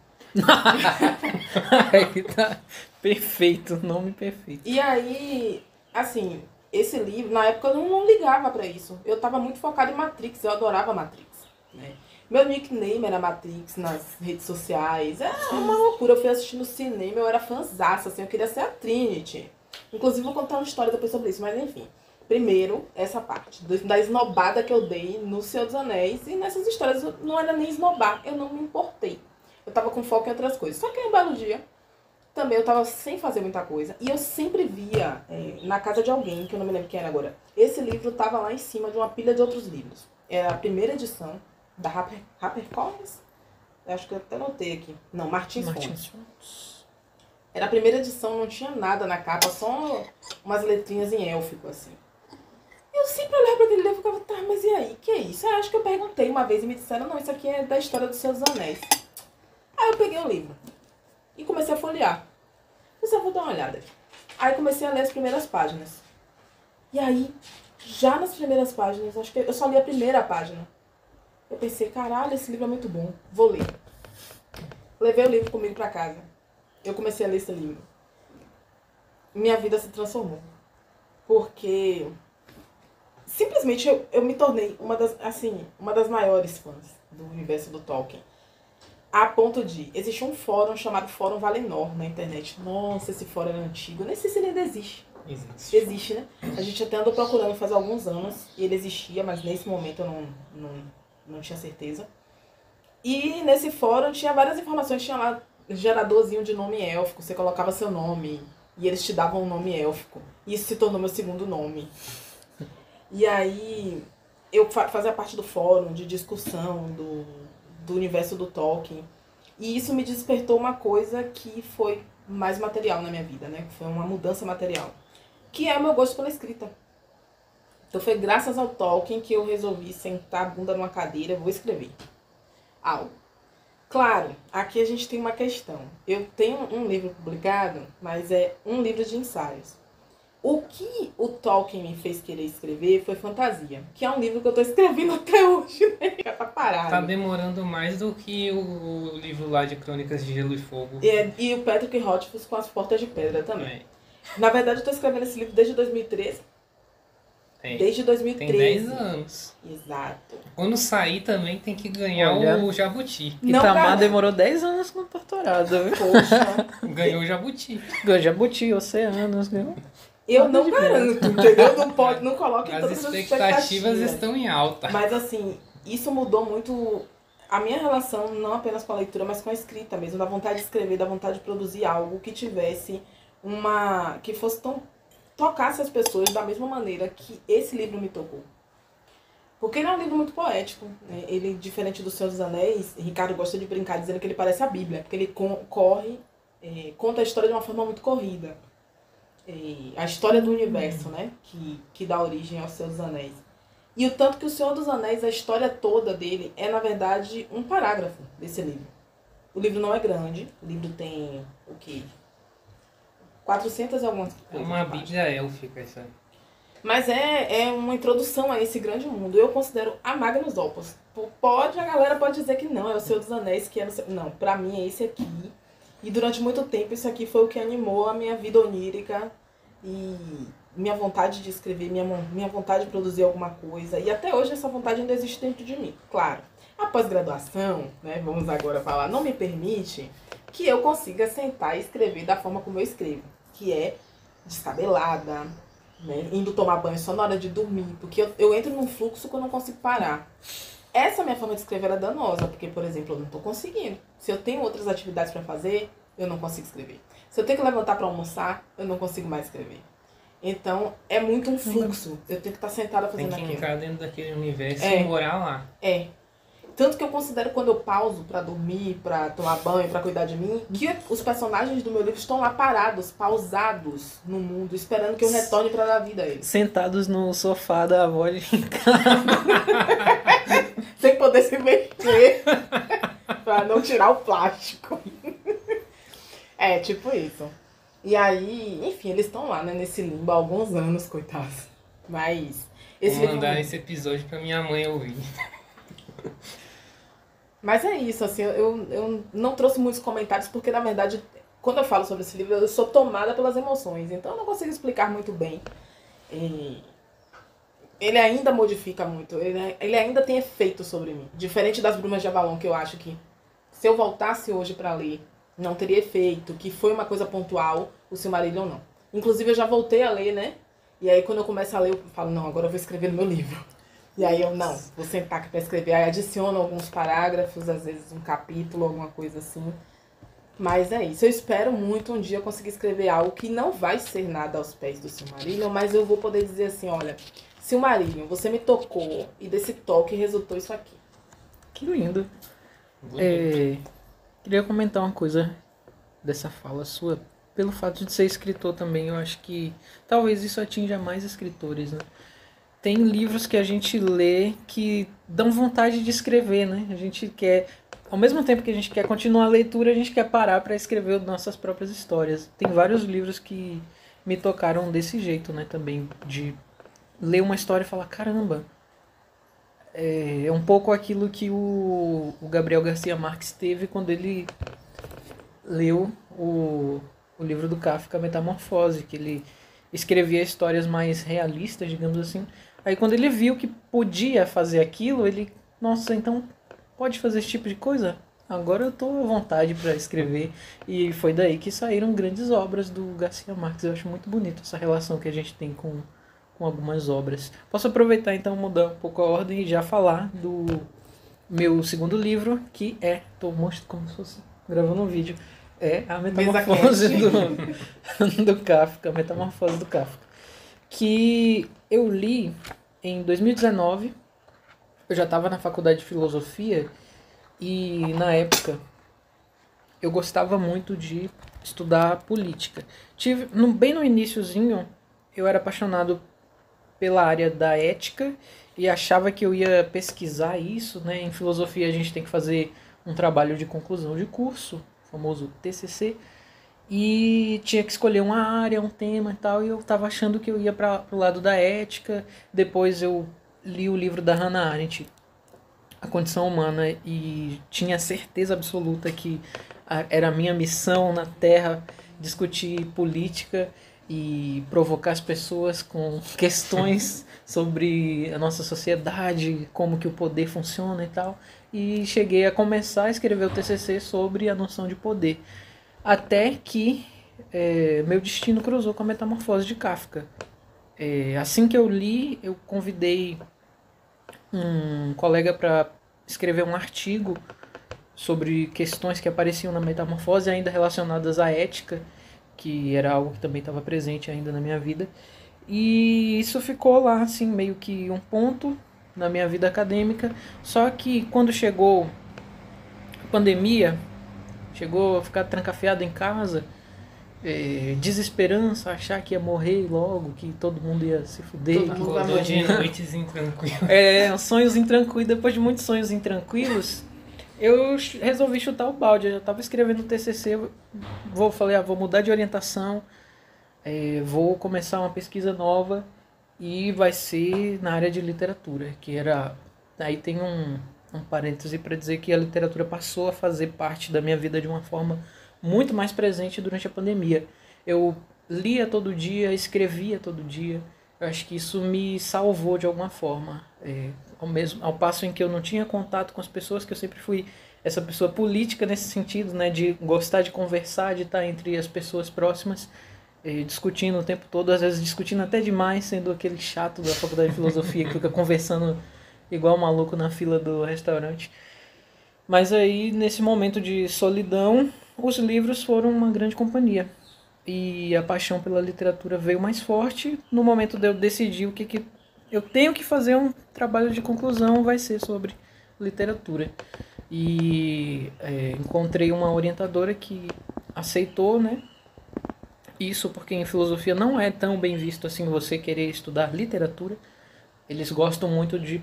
Aí tá perfeito, nome perfeito. E aí, assim, esse livro, na época eu não ligava pra isso. Eu tava muito focada em Matrix, eu adorava Matrix, né? Meu nickname era Matrix nas redes sociais. É uma loucura, eu fui assistir no cinema, eu era fãzaça, assim, eu queria ser a Trinity. Inclusive vou contar uma história depois sobre isso, mas enfim. Primeiro, essa parte da esnobada que eu dei no Senhor dos Anéis. E nessas histórias não era nem esnobar, eu não me importei. Eu tava com foco em outras coisas. Só que um belo dia, também eu tava sem fazer muita coisa. E eu sempre via na casa de alguém, que eu não me lembro quem era agora. Esse livro tava lá em cima de uma pilha de outros livros. Era a primeira edição da HarperCollins. Eu acho que eu até notei aqui. Não, Martins Fontes. Era a primeira edição, não tinha nada na capa, só umas letrinhas em élfico, assim. Eu sempre olhava para aquele livro e ficava, tá, mas e aí? Que é isso? Eu acho que eu perguntei uma vez e me disseram, não, isso aqui é da história do Senhor dos Anéis. Aí eu peguei o livro e comecei a folhear. Eu só vou dar uma olhada. Aí comecei a ler as primeiras páginas. E aí, já nas primeiras páginas, acho que eu só li a primeira página. Eu pensei, caralho, esse livro é muito bom, vou ler. Levei o livro comigo para casa. Eu comecei a ler esse livro. Minha vida se transformou. Porque simplesmente eu me tornei uma das maiores fãs do universo do Tolkien. A ponto de... Existe um fórum chamado Fórum Valinor na internet. Nossa, esse fórum é antigo. Nem sei se ele ainda existe. Existe, né? A gente até andou procurando faz alguns anos. E ele existia, mas nesse momento eu não tinha certeza. E nesse fórum tinha várias informações. Tinha lá geradorzinho de nome élfico. Você colocava seu nome e eles te davam um nome élfico. E isso se tornou meu segundo nome. E aí eu fazia parte do fórum de discussão do universo do Tolkien. E isso me despertou uma coisa que foi mais material na minha vida, né? Que foi uma mudança material. Que é o meu gosto pela escrita. Então foi graças ao Tolkien que eu resolvi sentar a bunda numa cadeira e vou escrever algo. Claro, aqui a gente tem uma questão. Eu tenho um livro publicado, mas é um livro de ensaios. O que o Tolkien me fez querer escrever foi Fantasia, que é um livro que eu tô escrevendo até hoje, né? Já tá parado. Tá demorando mais do que o livro lá de Crônicas de Gelo e Fogo. E o Patrick Rothfuss com As Portas de Pedra também. Na verdade, eu tô escrevendo esse livro desde 2013. Desde 2013. Tem 10 anos. Exato. Quando sair também tem que ganhar o Jabuti. Itamar demorou 10 anos no doutorado, viu? Poxa. Ganhou o Jabuti. Ganhou Jabuti, Oceanos, viu? Eu não garanto, entendeu? Não coloque as todas as expectativas estão em alta. Mas assim, isso mudou muito a minha relação, não apenas com a leitura, mas com a escrita mesmo. Da vontade de escrever, da vontade de produzir algo que tivesse que fosse tocasse as pessoas da mesma maneira que esse livro me tocou. Porque ele é um livro muito poético, né? Ele, diferente do Senhor dos Anéis, Ricardo gosta de brincar dizendo que ele parece a Bíblia, porque ele conta a história de uma forma muito corrida. A história do universo, né? Que dá origem ao Senhor dos Anéis. E o tanto que o Senhor dos Anéis, a história toda dele, é, na verdade, um parágrafo desse livro. O livro não é grande, o livro tem, o quê? 400 e algumas coisas. Uma Bíblia élfica, isso aí. Mas é uma introdução a esse grande mundo. Eu considero a Magnus Opus. A galera pode dizer que não, é o Senhor dos Anéis que é... Não, pra mim é esse aqui. E durante muito tempo isso aqui foi o que animou a minha vida onírica e minha vontade de escrever, minha vontade de produzir alguma coisa. E até hoje essa vontade ainda existe dentro de mim. Claro, a pós-graduação, né, vamos agora falar, não me permite que eu consiga sentar e escrever da forma como eu escrevo. Que é descabelada, né, indo tomar banho só na hora de dormir. Porque eu entro num fluxo que eu não consigo parar. Essa minha forma de escrever é danosa, porque, por exemplo, eu não estou conseguindo. Se eu tenho outras atividades para fazer, eu não consigo escrever. Se eu tenho que levantar para almoçar, eu não consigo mais escrever. Então, é muito um fluxo. Eu tenho que estar sentada fazendo aquilo. Tem que entrar dentro daquele universo e morar lá. Tanto que eu considero quando eu pauso pra dormir, pra tomar banho, pra cuidar de mim, que os personagens do meu livro estão lá parados, pausados no mundo, esperando que eu retorne pra dar vida a eles. Sentados no sofá da avó de casa. Sem poder se mexer. Pra não tirar o plástico. É, tipo isso. E aí, enfim, eles estão lá, né, nesse limbo há alguns anos, coitados. Mas... Vou mandar esse episódio pra minha mãe ouvir. Mas é isso, assim, eu não trouxe muitos comentários porque, na verdade, quando eu falo sobre esse livro, eu sou tomada pelas emoções. Então eu não consigo explicar muito bem. E ele ainda modifica muito, ele ainda tem efeito sobre mim. Diferente das Brumas de Avalon, que eu acho que se eu voltasse hoje pra ler, não teria efeito, que foi uma coisa pontual, o Silmarillion não. Inclusive eu já voltei a ler, né? E aí quando eu começo a ler, eu falo, não, agora eu vou escrever no meu livro. E aí eu, não, vou sentar aqui pra escrever. Aí adiciono alguns parágrafos, às vezes um capítulo, alguma coisa assim. Mas é isso. Eu espero muito um dia conseguir escrever algo que não vai ser nada aos pés do Silmarillion, mas eu vou poder dizer assim, olha, Silmarillion, você me tocou e desse toque resultou isso aqui. Que lindo. Queria comentar uma coisa dessa fala sua. Pelo fato de ser escritor também, eu acho que talvez isso atinja mais escritores, né? Tem livros que a gente lê que dão vontade de escrever, né? A gente quer, ao mesmo tempo que a gente quer continuar a leitura, a gente quer parar para escrever nossas próprias histórias. Tem vários livros que me tocaram desse jeito, né? Também, de ler uma história e falar, caramba, é um pouco aquilo que o Gabriel Garcia Marques teve quando ele leu o livro do Kafka, Metamorfose, que ele escrevia histórias mais realistas, digamos assim. Aí quando ele viu que podia fazer aquilo, ele, nossa, então pode fazer esse tipo de coisa? Agora eu tô à vontade para escrever. E foi daí que saíram grandes obras do Garcia Marques. Eu acho muito bonito essa relação que a gente tem com algumas obras. Posso aproveitar então, mudar um pouco a ordem e já falar do meu segundo livro, que tô mostrando como se fosse gravando um vídeo, é a Metamorfose do Kafka, a Metamorfose do Kafka, que eu li em 2019. Eu já estava na faculdade de filosofia e na época eu gostava muito de estudar política. Bem no iniciozinho, eu era apaixonado pela área da ética e achava que eu ia pesquisar isso, né? Em filosofia a gente tem que fazer um trabalho de conclusão de curso, o famoso TCC, e tinha que escolher uma área, um tema e tal, e eu estava achando que eu ia para o lado da ética. Depois eu li o livro da Hannah Arendt, A Condição Humana, e tinha certeza absoluta que era a minha missão na Terra discutir política e provocar as pessoas com questões sobre a nossa sociedade, como que o poder funciona e tal. E cheguei a começar a escrever o TCC sobre a noção de poder. Até que meu destino cruzou com a Metamorfose de Kafka. Assim que eu li, eu convidei um colega para escrever um artigo sobre questões que apareciam na Metamorfose, ainda relacionadas à ética, que era algo que também estava presente ainda na minha vida. E isso ficou lá, assim, meio que um ponto na minha vida acadêmica. Só que quando chegou a pandemia, chegou a ficar trancafiado em casa, desesperança, achar que ia morrer logo, que todo mundo ia se fuder. Acordou de noites intranquilos. Sonhos intranquilos. Depois de muitos sonhos intranquilos, eu resolvi chutar o balde. Eu já estava escrevendo o TCC, falei, vou mudar de orientação, vou começar uma pesquisa nova e vai ser na área de literatura, que era... Aí tem um parêntese para dizer que a literatura passou a fazer parte da minha vida de uma forma muito mais presente durante a pandemia. Eu lia todo dia, escrevia todo dia. Eu acho que isso me salvou de alguma forma. Ao passo em que eu não tinha contato com as pessoas, que eu sempre fui essa pessoa política nesse sentido, né, de gostar de conversar, de estar entre as pessoas próximas, discutindo o tempo todo, às vezes discutindo até demais, sendo aquele chato da faculdade de filosofia que fica conversando igual maluco na fila do restaurante. Mas aí, nesse momento de solidão, os livros foram uma grande companhia. E a paixão pela literatura veio mais forte no momento de eu decidir o que eu tenho que fazer. Um trabalho de conclusão vai ser sobre literatura. E encontrei uma orientadora que aceitou, né? Isso porque em filosofia não é tão bem visto assim você querer estudar literatura. Eles gostam muito de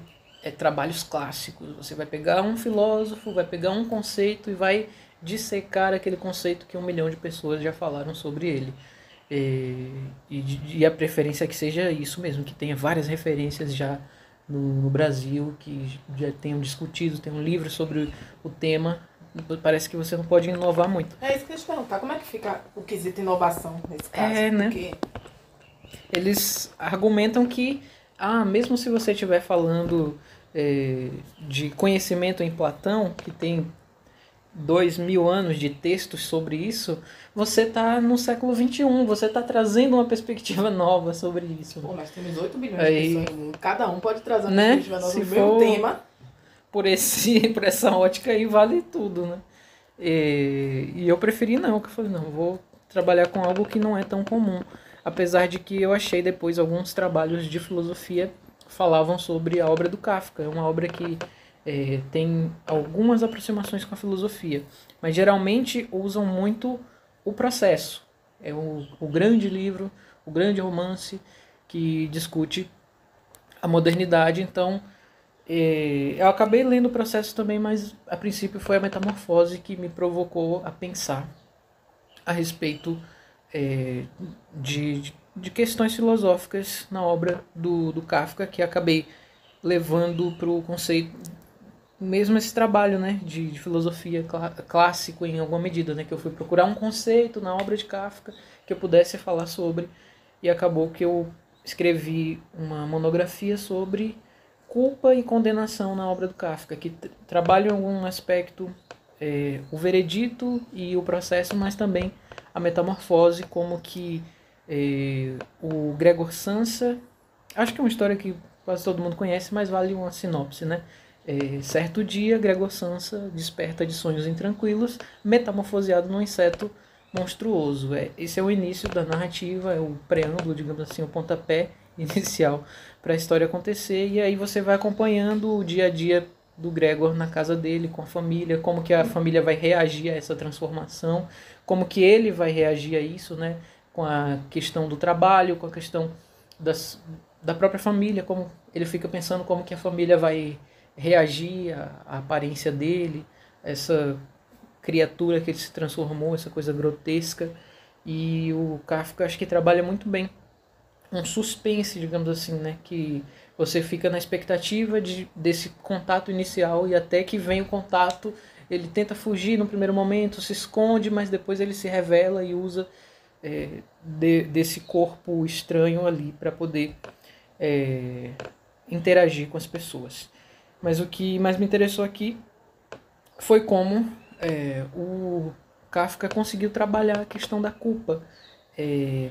trabalhos clássicos. Você vai pegar um filósofo, vai pegar um conceito e vai dissecar aquele conceito que 1 milhão de pessoas já falaram sobre ele. E a preferência é que seja isso mesmo, que tenha várias referências já no Brasil, que já tenham discutido, tenham livros sobre o tema. Parece que você não pode inovar muito. É isso que eu ia te perguntar. Como é que fica o quesito inovação nesse caso? Né? Porque eles argumentam que, mesmo se você estiver falando de conhecimento em Platão, que tem 2000 anos de textos sobre isso, você está no século XXI, você está trazendo uma perspectiva nova sobre isso. Pô, mas temos 8 bilhões de pessoas no mundo. Cada um pode trazer uma perspectiva nova Se no mesmo tema. Por essa ótica aí vale tudo, né? E eu preferi não, que eu falei, não, vou trabalhar com algo que não é tão comum. Apesar de que eu achei depois alguns trabalhos de filosofia falavam sobre a obra do Kafka. É uma obra que tem algumas aproximações com a filosofia, mas geralmente usam muito o processo. É o grande livro, o grande romance que discute a modernidade. Então, eu acabei lendo o processo também, mas a princípio foi a Metamorfose que me provocou a pensar a respeito de questões filosóficas na obra do Kafka, que acabei levando para o conceito, mesmo esse trabalho, né, de filosofia clássico em alguma medida, né, que eu fui procurar um conceito na obra de Kafka que eu pudesse falar sobre, e acabou que eu escrevi uma monografia sobre culpa e condenação na obra do Kafka, que trabalha em algum aspecto o veredito e o processo, mas também a metamorfose, como que o Gregor Samsa, acho que é uma história que quase todo mundo conhece, mas vale uma sinopse, né? Certo dia, Gregor Samsa desperta de sonhos intranquilos, metamorfoseado num inseto monstruoso. Esse é o início da narrativa, é o preâmbulo, digamos assim, o pontapé inicial para a história acontecer, e aí você vai acompanhando o dia a dia do Gregor na casa dele, com a família, como que a família vai reagir a essa transformação, como que ele vai reagir a isso, né? Com a questão do trabalho, com a questão da própria família, como ele fica pensando como que a família vai reagir à aparência dele, essa criatura que ele se transformou, essa coisa grotesca. E o Kafka acho que trabalha muito bem um suspense, digamos assim, né, que você fica na expectativa desse contato inicial, e até que vem o contato, ele tenta fugir no primeiro momento, se esconde, mas depois ele se revela e usa desse corpo estranho ali para poder interagir com as pessoas. Mas o que mais me interessou aqui foi como o Kafka conseguiu trabalhar a questão da culpa.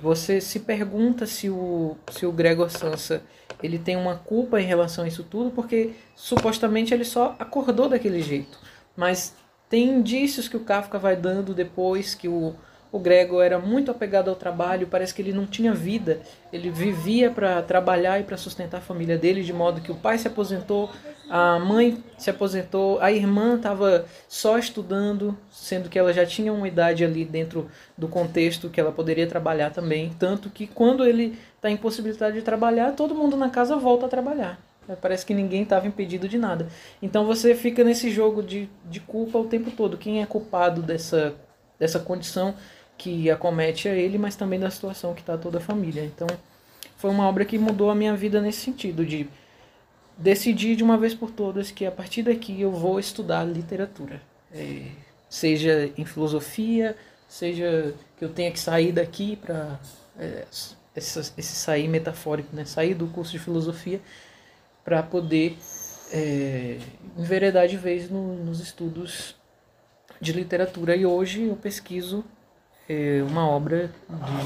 Você se pergunta se o Gregor Samsa ele tem uma culpa em relação a isso tudo, porque supostamente ele só acordou daquele jeito. Mas tem indícios que o Kafka vai dando depois, que o Gregor era muito apegado ao trabalho, parece que ele não tinha vida, ele vivia para trabalhar e para sustentar a família dele, de modo que o pai se aposentou, a mãe se aposentou, a irmã estava só estudando, sendo que ela já tinha uma idade ali dentro do contexto que ela poderia trabalhar também, tanto que quando ele está impossibilitado de trabalhar, todo mundo na casa volta a trabalhar. Parece que ninguém estava impedido de nada. Então você fica nesse jogo de culpa o tempo todo. Quem é culpado dessa condição que acomete a ele, mas também da situação que está toda a família. Então foi uma obra que mudou a minha vida nesse sentido, de decidir de uma vez por todas que a partir daqui eu vou estudar literatura. Seja em filosofia, seja que eu tenha que sair daqui para esse sair metafórico, né? Sair do curso de filosofia para poder enveredar de vez nos estudos de literatura. E hoje eu pesquiso uma obra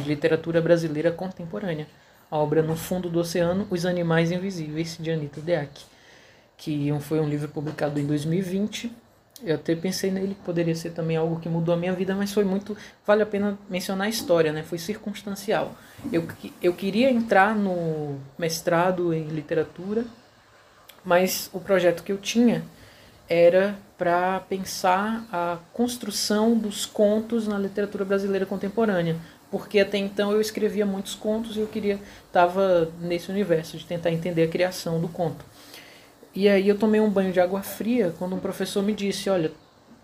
de literatura brasileira contemporânea, a obra No Fundo do Oceano, Os Animais Invisíveis, de Anita Deac, que foi um livro publicado em 2020, Eu até pensei nele, que poderia ser também algo que mudou a minha vida, mas foi muito... Vale a pena mencionar a história, né? Foi circunstancial. Eu queria entrar no mestrado em literatura, mas o projeto que eu tinha era para pensar a construção dos contos na literatura brasileira contemporânea, porque até então eu escrevia muitos contos e eu estava nesse universo de tentar entender a criação do conto. E aí eu tomei um banho de água fria quando um professor me disse, olha,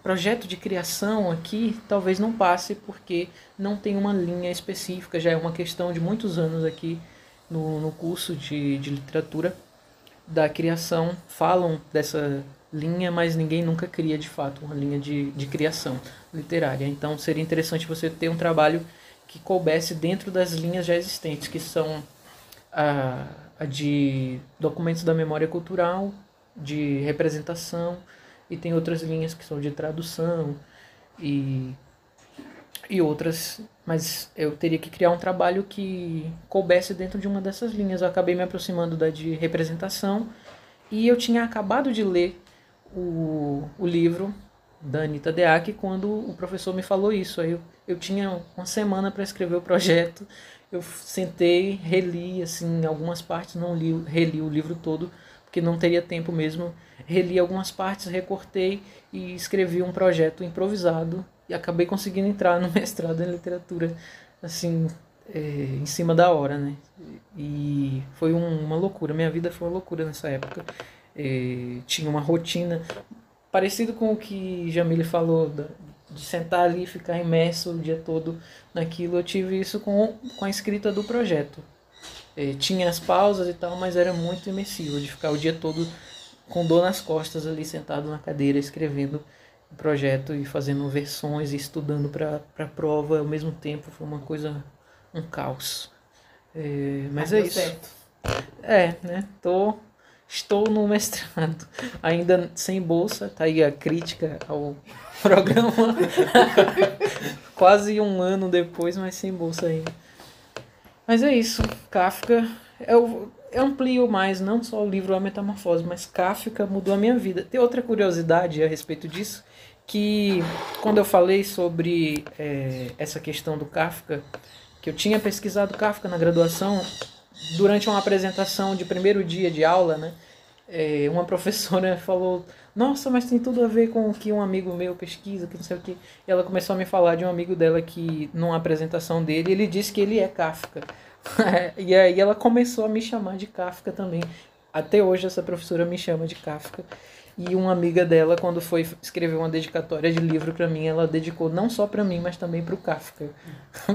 projeto de criação aqui talvez não passe porque não tem uma linha específica, já é uma questão de muitos anos aqui no curso de literatura da criação, falam dessa linha, mas ninguém nunca cria de fato uma linha de criação literária. Então seria interessante você ter um trabalho que coubesse dentro das linhas já existentes, que são a de documentos da memória cultural, de representação, e tem outras linhas que são de tradução e outras, mas eu teria que criar um trabalho que coubesse dentro de uma dessas linhas. Eu acabei me aproximando da de representação e eu tinha acabado de ler o livro da Anita Deac quando o professor me falou isso. Aí eu tinha uma semana para escrever o projeto, eu sentei, reli assim, algumas partes, não reli o livro todo, porque não teria tempo mesmo, reli algumas partes, recortei e escrevi um projeto improvisado e acabei conseguindo entrar no mestrado em literatura, assim, em cima da hora, né? E foi uma loucura, minha vida foi uma loucura nessa época. Tinha uma rotina parecido com o que Jamile falou, de sentar ali e ficar imerso o dia todo naquilo. Eu tive isso com a escrita do projeto. Tinha as pausas e tal, mas era muito imersivo, de ficar o dia todo com dor nas costas ali, sentado na cadeira, escrevendo o projeto e fazendo versões e estudando para a prova ao mesmo tempo. Foi uma coisa, um caos. Mas é isso. Certo. Né? Estou no mestrado, ainda sem bolsa, tá aí a crítica ao programa. Quase um ano depois, mas sem bolsa ainda. Mas é isso, Kafka, eu amplio mais, não só o livro A Metamorfose, mas Kafka mudou a minha vida. Tem outra curiosidade a respeito disso, que quando eu falei sobre essa questão do Kafka, que eu tinha pesquisado Kafka na graduação, durante uma apresentação de primeiro dia de aula, né, uma professora falou, nossa, mas tem tudo a ver com o que um amigo meu pesquisa, que não sei o que. E ela começou a me falar de um amigo dela que, numa apresentação dele, ele disse que ele é Kafka. E aí ela começou a me chamar de Kafka também. Até hoje essa professora me chama de Kafka. E uma amiga dela, quando foi escrever uma dedicatória de livro para mim, ela dedicou não só para mim, mas também para o Kafka.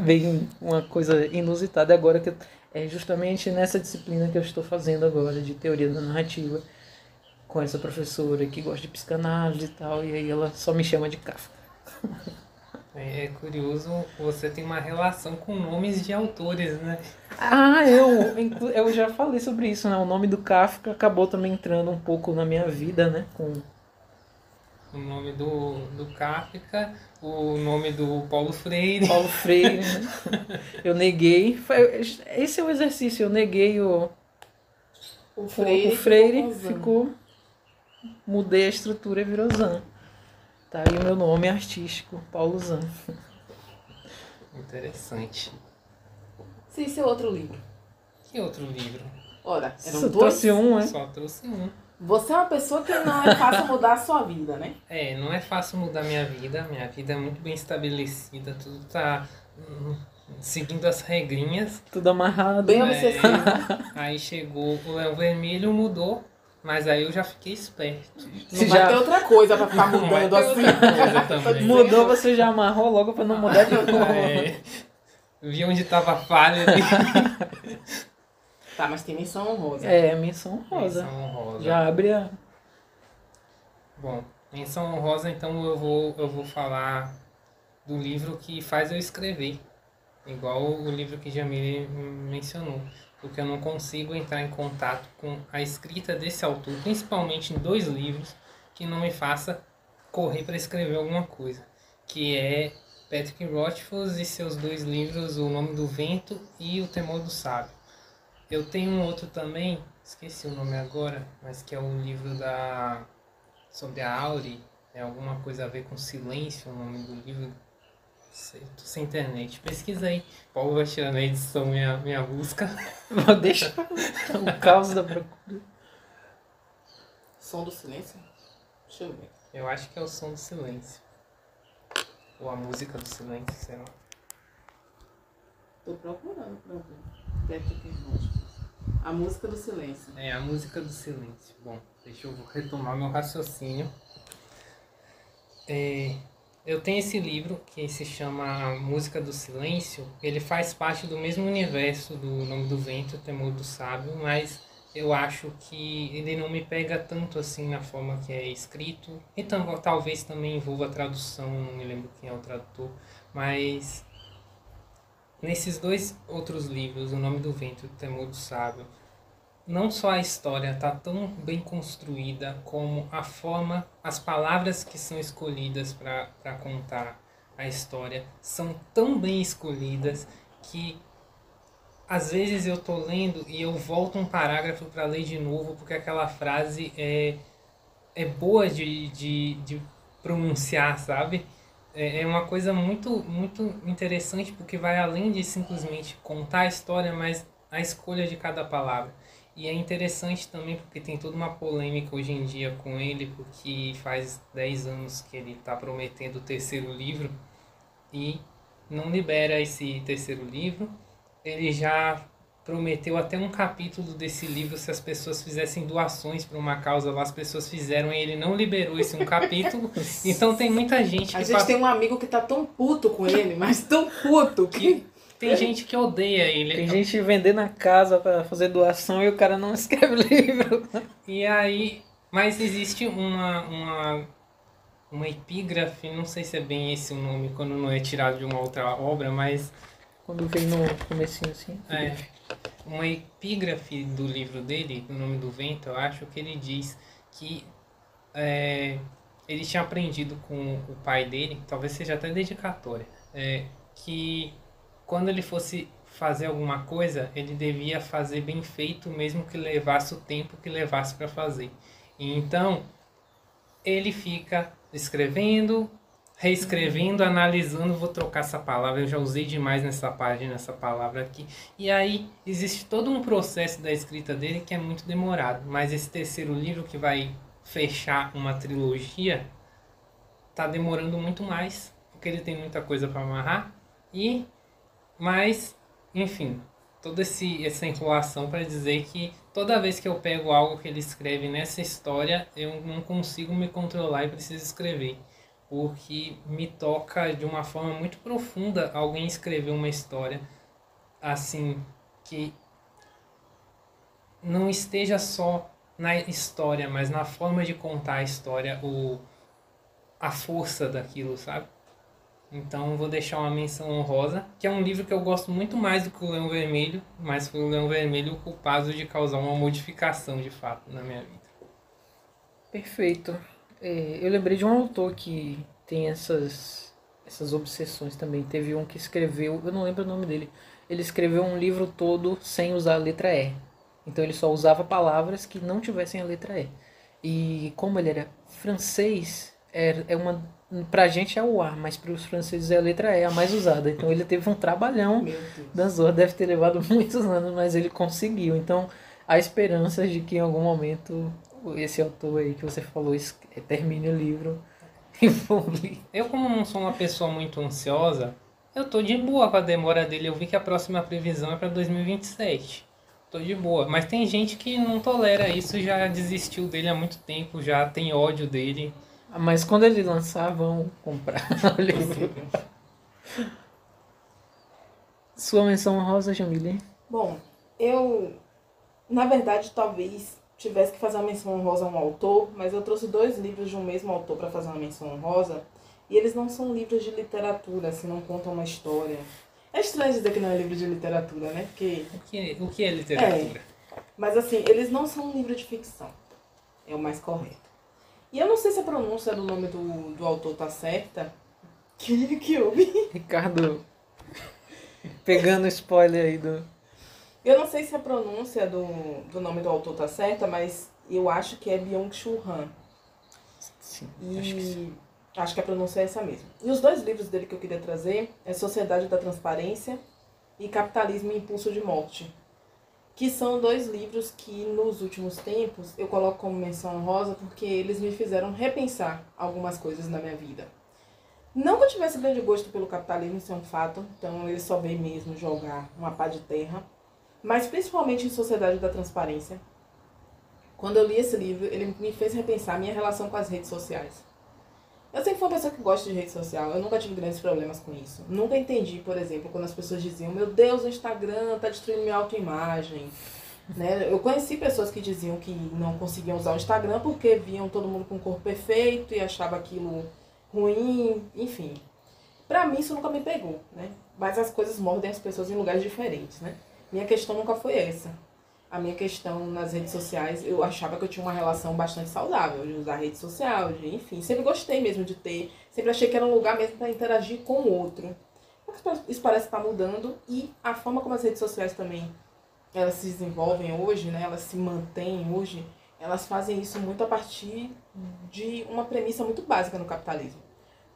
Bem uma coisa inusitada agora, que é justamente nessa disciplina que eu estou fazendo agora, de teoria da narrativa, com essa professora que gosta de psicanálise e tal, e aí ela só me chama de Kafka. É curioso, você tem uma relação com nomes de autores, né? Eu já falei sobre isso, né? O nome do Kafka acabou também entrando um pouco na minha vida, né? Com O nome do Kafka, o nome do Paulo Freire. Paulo Freire, né? Eu neguei. Esse é o exercício, eu neguei o Freire ficou. Mudei a estrutura e virou Zan. Tá aí o meu nome artístico, Paulo Zan. Interessante. Sim, seu outro livro. Que outro livro? Ora, eram Só dois. trouxe um, né? Só trouxe um. Você é uma pessoa que não é fácil mudar a sua vida, né? Não é fácil mudar minha vida é muito bem estabelecida, tudo tá seguindo as regrinhas. Tudo amarrado. Bem obsessivo. Aí chegou o Leão Vermelho, mudou, mas aí eu já fiquei esperto. Não vai ter outra coisa pra ficar Não vai mudando ter assim. outra coisa também. Mudou, você já amarrou logo pra não mudar de novo. Vi onde tava a falha ali. Tá, mas tem menção honrosa. Menção honrosa. Menção honrosa. Já abre a... Bom, menção honrosa, então eu vou falar do livro que faz eu escrever. Igual o livro que Jamile mencionou. Porque eu não consigo entrar em contato com a escrita desse autor, principalmente em 2 livros, que não me faça correr para escrever alguma coisa. Que é Patrick Rothfuss e seus 2 livros, O Nome do Vento e O Temor do Sábio. Eu tenho um outro também, esqueci o nome agora, mas que é um livro sobre a Auri. É alguma coisa a ver com silêncio, o nome do livro. Não sei, tô sem internet. Pesquisa aí. Paulo vai tirar na edição minha busca. Vou deixar o caos da procura. Som do silêncio? Deixa eu ver. Eu acho que é o som do silêncio. Ou a música do silêncio, sei lá. Tô procurando pra ver. Tecnológicos. A música do silêncio. É, a música do silêncio. Bom, deixa eu retomar meu raciocínio. Eu tenho esse livro que se chama A Música do Silêncio. Ele faz parte do mesmo universo do Nome do Vento, O Temor do Sábio, mas eu acho que ele não me pega tanto assim na forma que é escrito. Então, talvez também envolva a tradução, não me lembro quem é o tradutor, mas nesses dois outros livros, O Nome do Vento e O Temor do Sábio, não só a história está tão bem construída, como a forma, as palavras que são escolhidas para contar a história são tão bem escolhidas que às vezes eu tô lendo e eu volto um parágrafo para ler de novo, porque aquela frase é boa de pronunciar, sabe? É uma coisa muito, muito interessante, porque vai além de simplesmente contar a história, mas a escolha de cada palavra. E é interessante também porque tem toda uma polêmica hoje em dia com ele, porque faz 10 anos que ele está prometendo o terceiro livro e não libera esse terceiro livro. Ele já prometeu até um capítulo desse livro se as pessoas fizessem doações para uma causa lá, as pessoas fizeram e ele não liberou esse um capítulo. Então tem muita gente que... A gente tem um amigo que tá tão puto com ele, mas tão puto que... Tem gente que odeia ele. Tem gente vendendo a casa pra fazer doação e o cara não escreve livro. E aí... Mas existe uma epígrafe, não sei se é bem esse o nome, quando não é tirado de uma outra obra, mas... Quando vem no comecinho assim. Uma epígrafe do livro dele, O Nome do Vento, eu acho que ele diz que ele tinha aprendido com o pai dele, talvez seja até dedicatória, que quando ele fosse fazer alguma coisa, ele devia fazer bem feito, mesmo que levasse o tempo que levasse para fazer. E então, ele fica escrevendo, reescrevendo, analisando, vou trocar essa palavra, eu já usei demais nessa página, essa palavra aqui. E aí, existe todo um processo da escrita dele que é muito demorado. Mas esse terceiro livro, que vai fechar uma trilogia, tá demorando muito mais, porque ele tem muita coisa para amarrar. Mas, enfim, toda essa enrolação para dizer que toda vez que eu pego algo que ele escreve nessa história, eu não consigo me controlar e preciso escrever. Porque me toca de uma forma muito profunda alguém escrever uma história assim, que não esteja só na história, mas na forma de contar a história, a força daquilo, sabe? Então vou deixar uma menção honrosa, que é um livro que eu gosto muito mais do que o Leão Vermelho, mas foi o Leão Vermelho o culpado de causar uma modificação de fato na minha vida. Perfeito. Eu lembrei de um autor que tem essas obsessões também. Teve um que escreveu, eu não lembro o nome dele, ele escreveu um livro todo sem usar a letra E. Então ele só usava palavras que não tivessem a letra E. E como ele era francês, pra gente é o A, mas para os franceses é a letra E a mais usada. Então ele teve um trabalhão da Zorra, deve ter levado muitos anos, mas ele conseguiu. Então há esperanças de que em algum momento esse autor aí que você falou termine o livro e publique. Eu, como não sou uma pessoa muito ansiosa, eu tô de boa com a demora dele. Eu vi que a próxima previsão é para 2027. Tô de boa. Mas tem gente que não tolera isso, já desistiu dele há muito tempo, já tem ódio dele. Mas quando ele lançar, vão comprar o livro. Sua menção honrosa, Jamile? Bom, eu, na verdade, talvez tivesse que fazer uma menção honrosa a um autor, mas eu trouxe 2 livros de um mesmo autor para fazer uma menção honrosa, e eles não são livros de literatura, assim, não contam uma história. É estranho dizer que não é livro de literatura, né? Porque... O que é literatura? Mas assim, eles não são um livro de ficção. É o mais correto. E eu não sei se a pronúncia do nome do autor tá certa. Que houve? Ricardo, pegando spoiler aí do... Eu não sei se a pronúncia do nome do autor tá certa, mas eu acho que é Byung-Chul Han. Sim, E acho que sim. acho que a pronúncia é essa mesmo. E os 2 livros dele que eu queria trazer é Sociedade da Transparência e Capitalismo e Impulso de Morte, que são 2 livros que nos últimos tempos eu coloco como menção honrosa porque eles me fizeram repensar algumas coisas na minha vida. Não que eu tivesse grande gosto pelo capitalismo, isso é um fato, então ele só veio mesmo jogar uma pá de terra, mas principalmente em Sociedade da Transparência. Quando eu li esse livro, ele me fez repensar a minha relação com as redes sociais. Eu sempre fui uma pessoa que gosta de rede social, eu nunca tive grandes problemas com isso. Nunca entendi, por exemplo, quando as pessoas diziam: meu Deus, o Instagram tá destruindo minha autoimagem. Né? Eu conheci pessoas que diziam que não conseguiam usar o Instagram porque viam todo mundo com o corpo perfeito e achavam aquilo ruim, enfim. Pra mim isso nunca me pegou, né? Mas as coisas mordem as pessoas em lugares diferentes, né? Minha questão nunca foi essa. A minha questão nas redes sociais, eu achava que eu tinha uma relação bastante saudável de usar rede social, de, enfim, sempre gostei mesmo de ter, sempre achei que era um lugar mesmo para interagir com o outro. Mas isso parece estar mudando e a forma como as redes sociais também elas se desenvolvem hoje, né, elas se mantêm hoje, elas fazem isso muito a partir de uma premissa muito básica no capitalismo.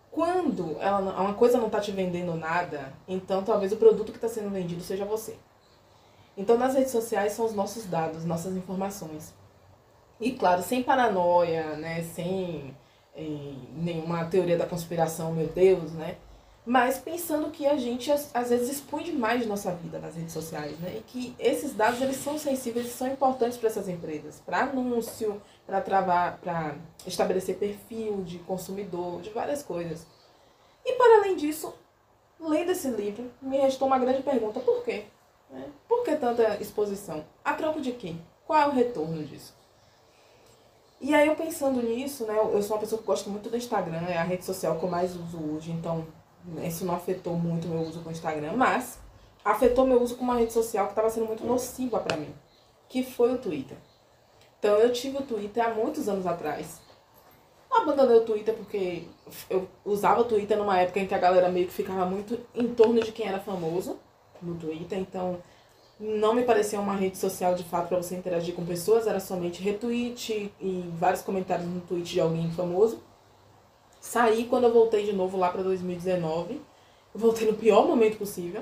Quando uma coisa não está te vendendo nada, então talvez o produto que está sendo vendido seja você. Então, nas redes sociais são os nossos dados, nossas informações. E, claro, sem paranoia, né? Sem nenhuma teoria da conspiração, meu Deus, né? Mas pensando que a gente, às vezes, expõe demais de nossa vida nas redes sociais, né? E que esses dados, eles são sensíveis e são importantes para essas empresas. Para anúncio, para estabelecer perfil de consumidor, de várias coisas. E, para além disso, lendo esse livro, me restou uma grande pergunta: por quê? Por que tanta exposição? A troco de quê? Qual é o retorno disso? E aí eu pensando nisso, né, eu sou uma pessoa que gosta muito do Instagram, é a rede social que eu mais uso hoje, então isso não afetou muito o meu uso com o Instagram, mas afetou meu uso com uma rede social que estava sendo muito nociva para mim, que foi o Twitter. Então eu tive o Twitter há muitos anos atrás. Abandonei o Twitter porque eu usava o Twitter numa época em que a galera meio que ficava muito em torno de quem era famoso no Twitter, então não me parecia uma rede social de fato para você interagir com pessoas, era somente retweet e vários comentários no tweet de alguém famoso. Saí quando eu voltei de novo lá para 2019, eu voltei no pior momento possível,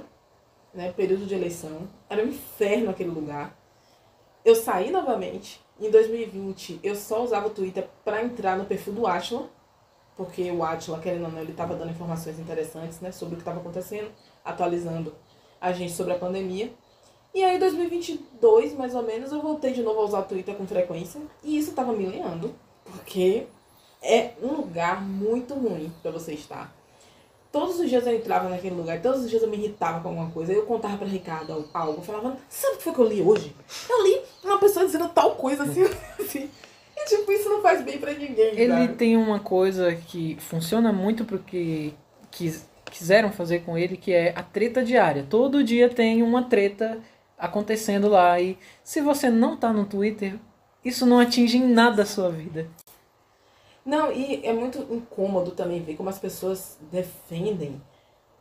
né, período de eleição, era um inferno aquele lugar. Eu saí novamente, em 2020 eu só usava o Twitter para entrar no perfil do Átila, porque o Átila, querendo ou não, ele estava dando informações interessantes, né, sobre o que estava acontecendo, atualizando a gente sobre a pandemia. E aí, em 2022, mais ou menos, eu voltei de novo a usar o Twitter com frequência. E isso tava me leando, porque é um lugar muito ruim pra você estar. Todos os dias eu entrava naquele lugar, todos os dias eu me irritava com alguma coisa. Aí eu contava pra Ricardo algo, eu falava: sabe o que foi que eu li hoje? Eu li uma pessoa dizendo tal coisa assim, assim. E tipo, isso não faz bem pra ninguém, Ele sabe? tem uma coisa que funciona muito pro que quiseram fazer com ele, que é a treta diária. Todo dia tem uma treta acontecendo lá. E se você não tá no Twitter, isso não atinge em nada a sua vida. Não, e é muito incômodo também ver como as pessoas defendem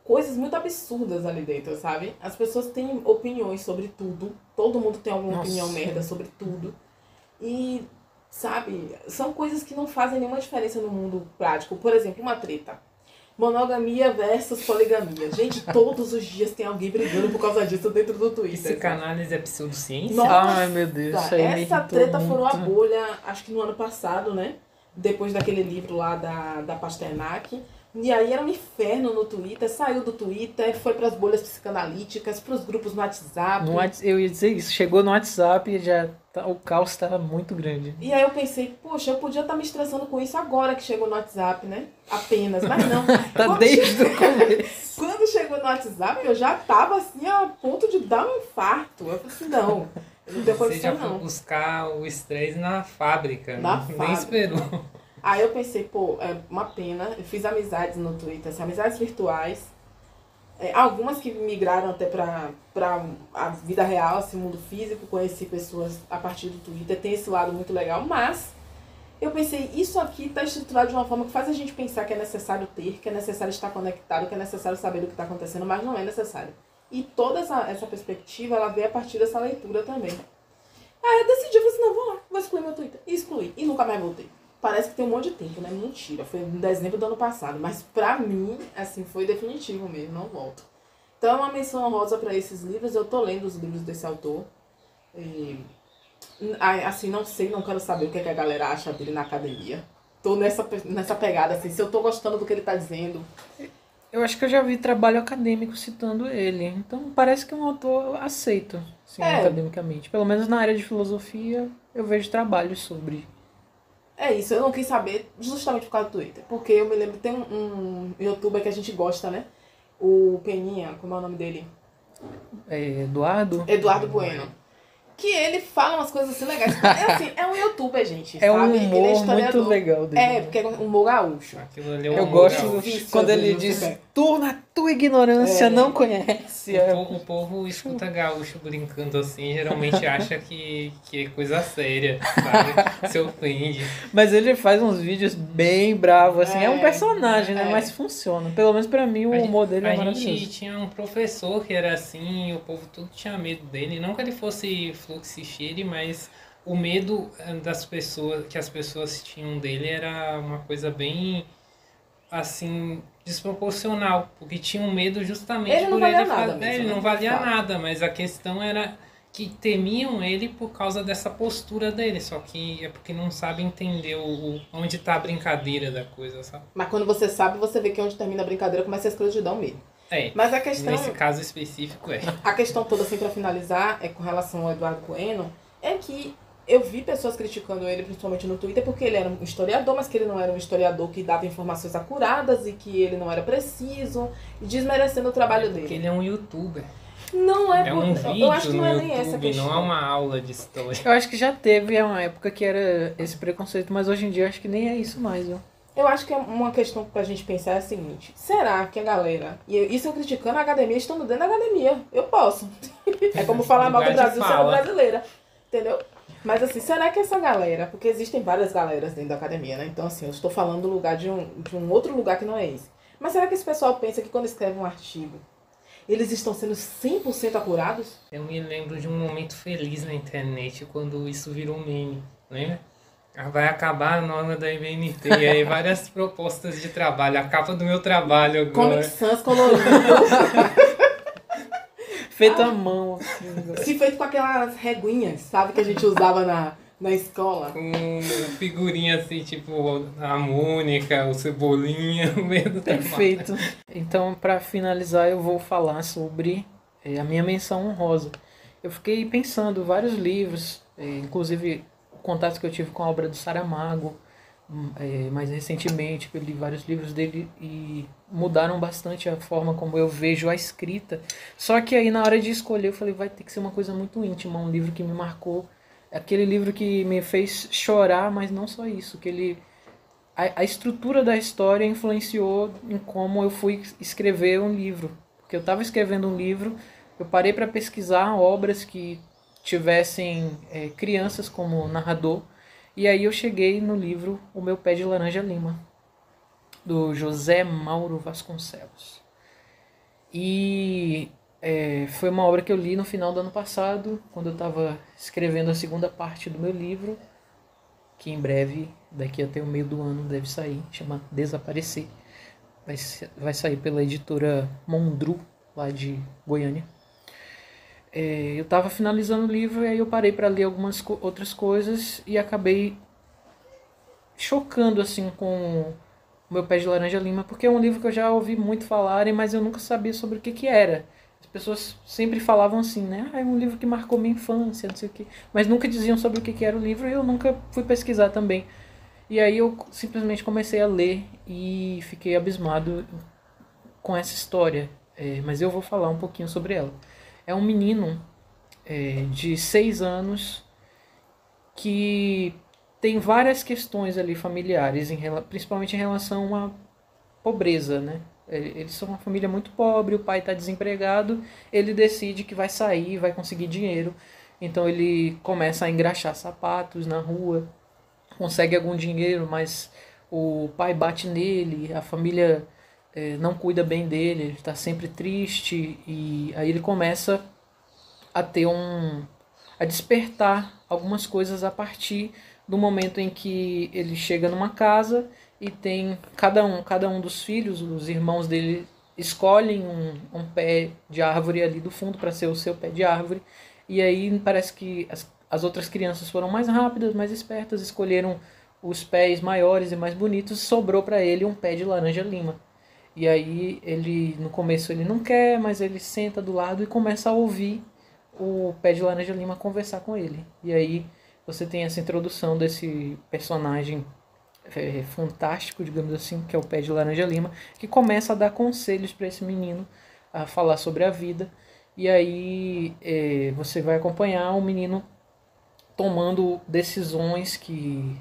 coisas muito absurdas ali dentro, sabe? As pessoas têm opiniões sobre tudo. Todo mundo tem alguma opinião merda sobre tudo. E, sabe, são coisas que não fazem nenhuma diferença no mundo prático. Por exemplo, uma treta. Monogamia versus poligamia. Gente, todos os dias tem alguém brigando por causa disso dentro do Twitter. Psicanálise é pseudociência? Nossa, Ai, meu Deus, isso aí me essa irritou treta muito. furou a bolha, acho que no ano passado, né? Depois daquele livro lá da Pasternak. E aí era um inferno no Twitter, saiu do Twitter, foi pras bolhas psicanalíticas, pros grupos no WhatsApp. Eu ia dizer isso, chegou no WhatsApp e já o caos estava muito grande. E aí eu pensei, poxa, eu podia estar me estressando com isso agora que chegou no WhatsApp, né? Apenas, mas não. Tá desde o começo. Quando chegou no WhatsApp, eu já tava assim, a ponto de dar um infarto. Eu falei assim, não, eu não tenho Você já condição foi não. buscar o estresse na fábrica. Na Nem fábrica. esperou. Aí eu pensei, pô, é uma pena. Eu fiz amizades no Twitter, assim, amizades virtuais. Algumas que migraram até pra a vida real, assim, mundo físico. Conheci pessoas a partir do Twitter. Tem esse lado muito legal, mas eu pensei, isso aqui tá estruturado de uma forma que faz a gente pensar que é necessário ter, que é necessário estar conectado, que é necessário saber do que tá acontecendo, mas não é necessário. E toda essa perspectiva, ela veio a partir dessa leitura também. Aí eu decidi, eu falei assim, não, vou lá, vou excluir meu Twitter. E excluí. E nunca mais voltei. parece que tem um monte de tempo, né? Mentira, foi em dezembro do ano passado. Mas pra mim, assim, foi definitivo mesmo, não volto. Então é uma menção honrosa pra esses livros. Eu tô lendo os livros desse autor. E, assim, não sei, não quero saber o que a galera acha dele na academia. Tô nessa pegada, assim, se eu tô gostando do que ele tá dizendo. Eu acho que eu já vi trabalho acadêmico citando ele. Então parece que é um autor aceito, assim, academicamente. Pelo menos na área de filosofia, eu vejo trabalhos sobre. É isso, eu não quis saber justamente por causa do Twitter. Porque eu me lembro, tem um youtuber que a gente gosta, né? O Peninha, como é o nome dele? Eduardo? Eduardo Bueno. Que ele fala umas coisas assim legais. É assim, é um youtuber, gente. É sabe? um Ele é humor historiador. muito legal dele. É, porque é um humor gaúcho. Aquilo ali é um Eu humor gosto gaúcho. quando ele Às diz, vezes, tu na tua ignorância não conhece. O povo escuta gaúcho brincando assim, geralmente acha que é coisa séria, sabe? Se ofende. Mas ele faz uns vídeos bem bravos, assim. É um personagem, né? é. Mas funciona. Pelo menos pra mim, o humor dele é A maravilhoso. gente tinha um professor que era assim, e o povo tudo tinha medo dele. Não que ele fosse fluxo e cheire, mas o medo das pessoas, que as pessoas tinham dele era uma coisa bem, assim, desproporcional. Porque tinham medo justamente Ele não por valia ele nada fazer. mesmo, Ele né? não valia Fato. nada, mas a questão era que temiam ele por causa dessa postura dele. Só que é porque não sabe entender onde tá a brincadeira da coisa, sabe? Mas quando você sabe, você vê que onde termina a brincadeira começa a escrotidão mesmo. É, Mas a questão, nesse caso específico a questão toda, assim, pra finalizar, com relação ao Eduardo Bueno, é que eu vi pessoas criticando ele, principalmente no Twitter, porque ele era um historiador, mas que ele não era um historiador que dava informações acuradas e que ele não era preciso, e desmerecendo o trabalho porque dele. ele é um youtuber. Não é, É um por... vídeo eu acho que não no é nem essa YouTube, questão. não é uma aula de história. Eu acho que já teve uma época que era esse preconceito, mas hoje em dia eu acho que nem é isso mais, viu? Eu acho que é uma questão pra gente pensar é a seguinte: será que a galera, isso eu criticando a academia, estando dentro da academia, eu posso. É como falar mal do Lugar de Brasil sendo fala. brasileira, entendeu? Mas assim, será que essa galera, porque existem várias galeras dentro da academia, né? Então assim, eu estou falando do lugar de um outro lugar que não é esse. Mas será que esse pessoal pensa que quando escreve um artigo, eles estão sendo 100% acurados? Eu me lembro de um momento feliz na internet quando isso virou meme, lembra? Vai acabar a norma da MNT, e aí várias propostas de trabalho, a capa do meu trabalho agora. Comic Sans colorido, Feito à mão, assim. se feito com aquelas reguinhas, sabe, que a gente usava na escola. Com figurinha assim, tipo a Mônica, o Cebolinha, no meio do trabalho. Perfeito. Então, pra finalizar, eu vou falar sobre a minha menção honrosa. Eu fiquei pensando vários livros, inclusive o contato que eu tive com a obra do Saramago, mais recentemente, eu li vários livros dele e mudaram bastante a forma como eu vejo a escrita. Só que aí na hora de escolher eu falei, vai ter que ser uma coisa muito íntima, um livro que me marcou, aquele livro que me fez chorar, mas não só isso, que a estrutura da história influenciou em como eu fui escrever um livro. Porque eu estava escrevendo um livro, eu parei para pesquisar obras que tivessem crianças como narrador, e aí eu cheguei no livro O Meu Pé de Laranja Lima, do José Mauro Vasconcelos. E foi uma obra que eu li no final do ano passado, quando eu estava escrevendo a segunda parte do meu livro, que em breve, daqui até o meio do ano, deve sair, chama Desaparecer. Vai sair pela editora Mondru, lá de Goiânia. Eu estava finalizando o livro e aí eu parei para ler algumas outras coisas e acabei chocando assim com O Meu Pé de Laranja Lima, porque é um livro que eu já ouvi muito falarem, mas eu nunca sabia sobre o que era. As pessoas sempre falavam assim, né? É um livro que marcou minha infância, não sei o quê. Mas nunca diziam sobre o que era o livro e eu nunca fui pesquisar também. E aí eu simplesmente comecei a ler e fiquei abismado com essa história. Mas eu vou falar um pouquinho sobre ela. É um menino de 6 anos que tem várias questões ali familiares, principalmente em relação à pobreza, né? Eles são uma família muito pobre, o pai está desempregado, ele decide que vai sair, vai conseguir dinheiro, então ele começa a engraxar sapatos na rua, consegue algum dinheiro, mas o pai bate nele, a família não cuida bem dele, ele está sempre triste, e aí ele começa a ter a despertar algumas coisas a partir do momento em que ele chega numa casa e tem cada um dos filhos, os irmãos dele escolhem um pé de árvore ali do fundo para ser o seu pé de árvore. E aí parece que as outras crianças foram mais rápidas, mais espertas, escolheram os pés maiores e mais bonitos, sobrou para ele um pé de laranja-lima. E aí ele, no começo ele não quer, mas ele senta do lado e começa a ouvir o pé de laranja-lima conversar com ele. E aí você tem essa introdução desse personagem fantástico, digamos assim, que é o pé de laranja-lima, que começa a dar conselhos para esse menino, a falar sobre a vida. E aí você vai acompanhar o menino tomando decisões que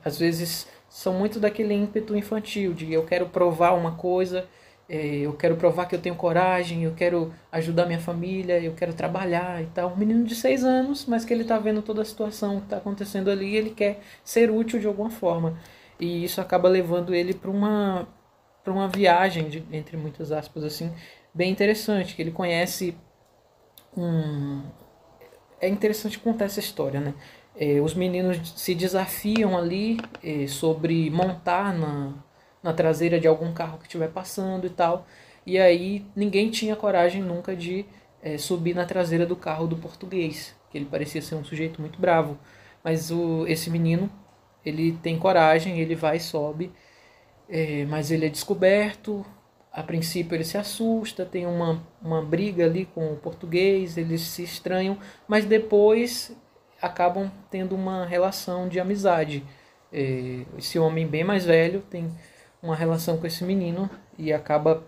às vezes são muito daquele ímpeto infantil, de eu quero provar uma coisa, eu quero provar que eu tenho coragem, eu quero ajudar minha família, eu quero trabalhar e tal. Um menino de 6 anos, mas que ele está vendo toda a situação que está acontecendo ali e ele quer ser útil de alguma forma. E isso acaba levando ele para uma viagem, entre muitas aspas, assim, bem interessante, que ele conhece É interessante contar essa história, né? Os meninos se desafiam ali sobre montar na traseira de algum carro que estiver passando e tal. E aí ninguém tinha coragem nunca de subir na traseira do carro do português, que ele parecia ser um sujeito muito bravo. Mas esse menino, ele tem coragem, ele vai e sobe, mas ele é descoberto. A princípio ele se assusta, tem uma briga ali com o português, eles se estranham, mas depois acabam tendo uma relação de amizade. Esse homem bem mais velho tem uma relação com esse menino e acaba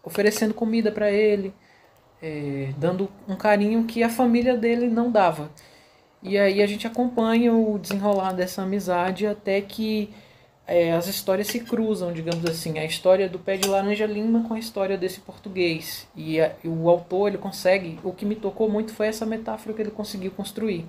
oferecendo comida para ele, dando um carinho que a família dele não dava. E aí a gente acompanha o desenrolar dessa amizade até que as histórias se cruzam, digamos assim. A história do pé de laranja-lima com a história desse português. E o autor, ele consegue... O que me tocou muito foi essa metáfora que ele conseguiu construir.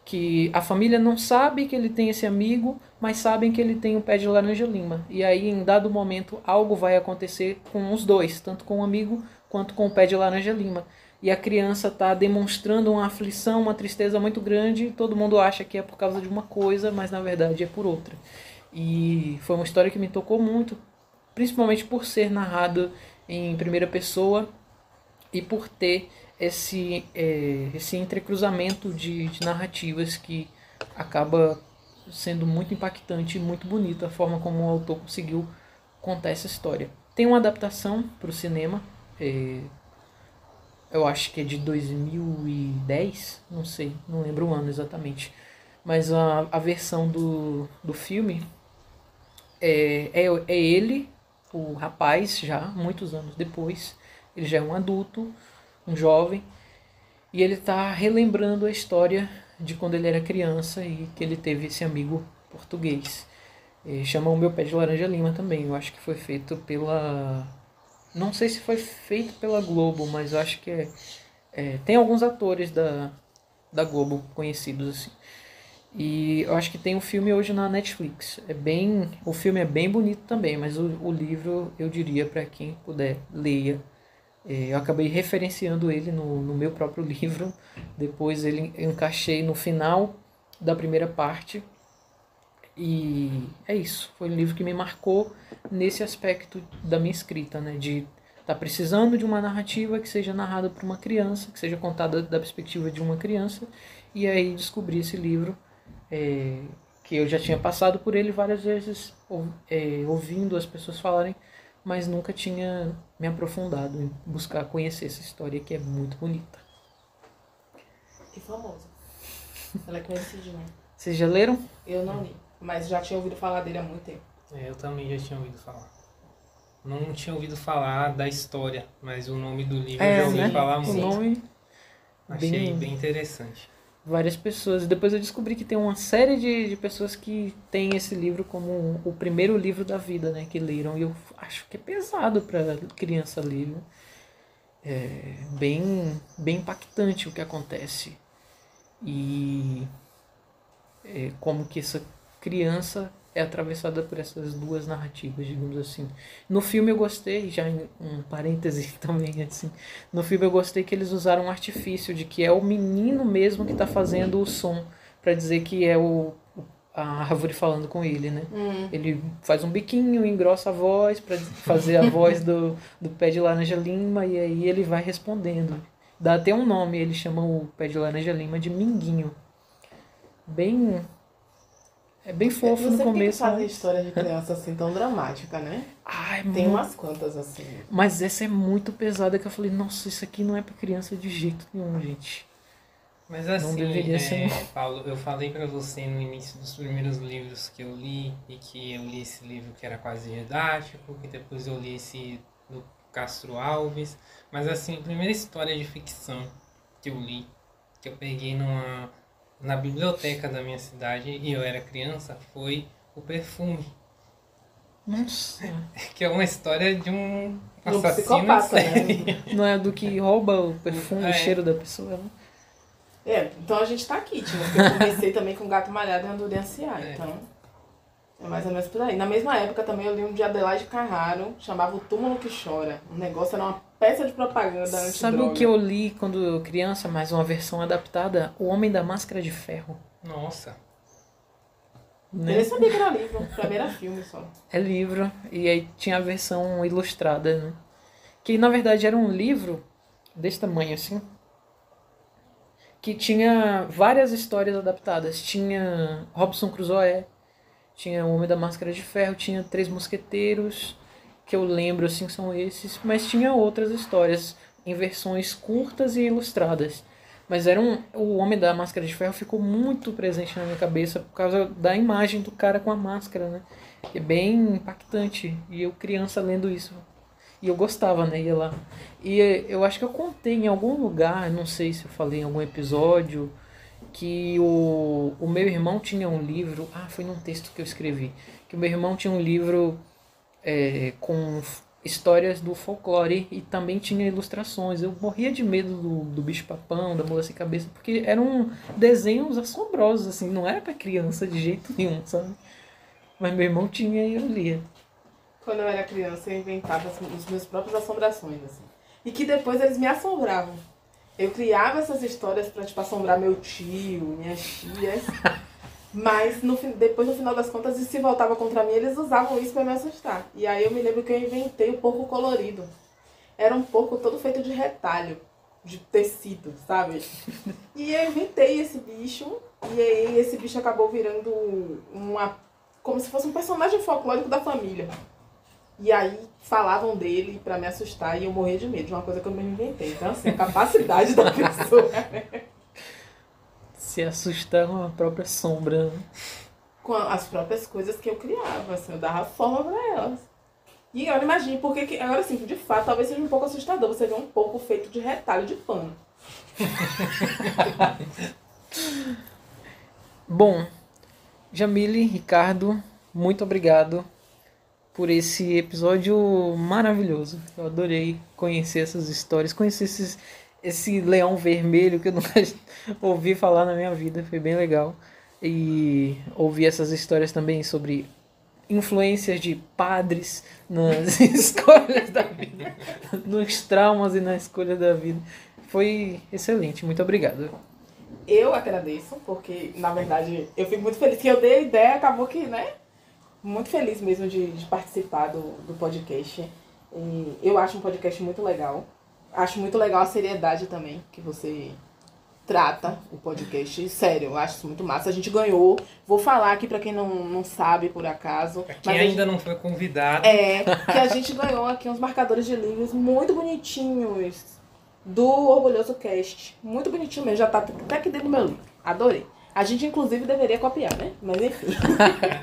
Que a família não sabe que ele tem esse amigo, mas sabem que ele tem um pé de laranja-lima. E aí, em dado momento, algo vai acontecer com os dois. Tanto com o amigo, quanto com o pé de laranja-lima. E a criança está demonstrando uma aflição, uma tristeza muito grande. E todo mundo acha que é por causa de uma coisa, mas na verdade é por outra. E foi uma história que me tocou muito, principalmente por ser narrado em primeira pessoa e por ter esse entrecruzamento de narrativas que acaba sendo muito impactante e muito bonito a forma como o autor conseguiu contar essa história. Tem uma adaptação para o cinema, eu acho que é de 2010, não sei, não lembro o ano exatamente, mas a versão do filme é ele, o rapaz, já muitos anos depois. Ele já é um adulto, um jovem, e ele está relembrando a história de quando ele era criança e que ele teve esse amigo português. Chama O Meu Pé de Laranja-Lima também. Eu acho que foi feito pela... Não sei se foi feito pela Globo, mas eu acho que tem alguns atores da Globo conhecidos assim. E eu acho que tem um filme hoje na Netflix. O filme é bem bonito também, mas o livro eu diria para quem puder, leia. Eu acabei referenciando ele no meu próprio livro. Depois eu encaixei no final da primeira parte. E é isso. Foi um livro que me marcou nesse aspecto da minha escrita, né? De estar precisando de uma narrativa que seja narrada por uma criança, que seja contada da perspectiva de uma criança. E aí descobri esse livro, que eu já tinha passado por ele várias vezes, ouvindo as pessoas falarem, mas nunca tinha me aprofundado em buscar conhecer essa história que é muito bonita. E famosa. Ela é conhecidinha. Vocês já leram? Eu não li, mas já tinha ouvido falar dele há muito tempo. Eu também já tinha ouvido falar. Não tinha ouvido falar da história, mas o nome do livro eu já ouvi falar muito. O nome Achei bem interessante. Várias pessoas. E depois eu descobri que tem uma série de pessoas que tem esse livro como o primeiro livro da vida, né? Que leram. E eu acho que é pesado para criança ler, né? Bem impactante o que acontece. E como que essa criança é atravessada por essas duas narrativas, digamos assim. No filme eu gostei, já em um parêntese também, assim, no filme eu gostei que eles usaram um artifício de que é o menino mesmo que está fazendo o som, para dizer que é a árvore falando com ele, né? Ele faz um biquinho, engrossa a voz para fazer a voz do pé de laranja lima, e aí ele vai respondendo. Dá até um nome, ele chama o pé de laranja lima de Minguinho. É bem fofo no começo. Não fazer história de criança assim tão dramática, né? Ai, tem umas quantas assim. Mas essa é muito pesada que eu falei, nossa, isso aqui não é pra criança de jeito nenhum, gente. Mas assim, não deveria ser. Paulo, eu falei pra você no início dos primeiros livros que eu li, e que eu li esse livro que era quase didático, que depois eu li esse do Castro Alves. Mas assim, a primeira história de ficção que eu li, que eu peguei na biblioteca da minha cidade e eu era criança, foi O Perfume. Nossa. Que é uma história de um assassino em série. Né? Não é do que rouba o perfume, o cheiro da pessoa, né? Então a gente tá aqui, tipo, porque eu comecei também com Gato Malhado e Andorinha Anciar, então é mais ou menos por aí. Na mesma época também eu li um de Adelaide Carraro, chamava O Túmulo que Chora. O negócio era uma peça de propaganda antidroga. Sabe o que eu li quando eu criança, mas uma versão adaptada? O Homem da Máscara de Ferro. Nossa. Né? Eu nem sabia que era livro, pra mim era filme só. É livro, e aí tinha a versão ilustrada, né? Que na verdade era um livro desse tamanho assim, que tinha várias histórias adaptadas. Tinha Robinson Crusoe, tinha O Homem da Máscara de Ferro, tinha Três Mosqueteiros, que eu lembro assim são esses, mas tinha outras histórias em versões curtas e ilustradas. Mas o Homem da Máscara de Ferro ficou muito presente na minha cabeça por causa da imagem do cara com a máscara, né? É bem impactante. E eu criança lendo isso. E eu gostava, né? Ia lá. E eu acho que eu contei em algum lugar, não sei se eu falei em algum episódio, que o meu irmão tinha um livro. Foi num texto que eu escrevi. Que o meu irmão tinha um livro com histórias do folclore e também tinha ilustrações. Eu morria de medo do bicho-papão, da mula sem cabeça, porque eram desenhos assombrosos, assim, não era pra criança de jeito nenhum, sabe? Mas meu irmão tinha e eu lia. Quando eu era criança, eu inventava os meus próprios assombrações, assim. E que depois eles me assombravam. Eu criava essas histórias pra, tipo, assombrar meu tio, minhas tias. Mas depois, no final das contas, se voltava contra mim, eles usavam isso pra me assustar. E aí eu me lembro que eu inventei o porco colorido. Era um porco todo feito de retalho, de tecido, sabe? E eu inventei esse bicho, e aí esse bicho acabou virando como se fosse um personagem folclórico da família. E aí falavam dele pra me assustar e eu morria de medo, de uma coisa que eu mesmo inventei. Então, assim, a capacidade da pessoa... Se assustar com a própria sombra. Com as próprias coisas que eu criava, assim, eu dava forma pra elas. E agora imagine, porque agora assim, de fato, talvez seja um pouco assustador você ver um pouco feito de retalho de pano. Bom, Jamile, Ricardo, muito obrigado por esse episódio maravilhoso. Eu adorei conhecer essas histórias, conhecer esse leão vermelho que eu nunca ouvi falar na minha vida, foi bem legal. E ouvir essas histórias também sobre influências de padres nas escolhas da vida, nos traumas e na escolha da vida. Foi excelente, muito obrigado. Eu agradeço, porque na verdade eu fico muito feliz que eu dei a ideia, acabou que, né? Muito feliz mesmo de participar do podcast. E eu acho um podcast muito legal. Acho muito legal a seriedade também que você trata o podcast. Sério, eu acho isso muito massa. A gente ganhou. Vou falar aqui pra quem não sabe, por acaso. Pra quem ainda não foi convidado. Que a gente ganhou aqui uns marcadores de livros muito bonitinhos do Orgulhoso Cast. Muito bonitinho mesmo. Já tá até aqui dentro do meu livro. Adorei. A gente, inclusive, deveria copiar, né? Mas enfim.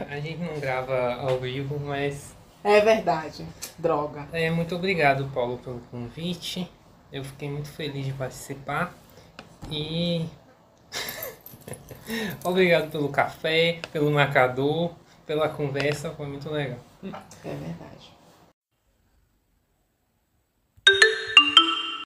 A gente não grava ao vivo, mas... É verdade. Droga. Muito obrigado, Paulo, pelo convite. Eu fiquei muito feliz de participar. E obrigado pelo café, pelo marcador, pela conversa, foi muito legal. É verdade.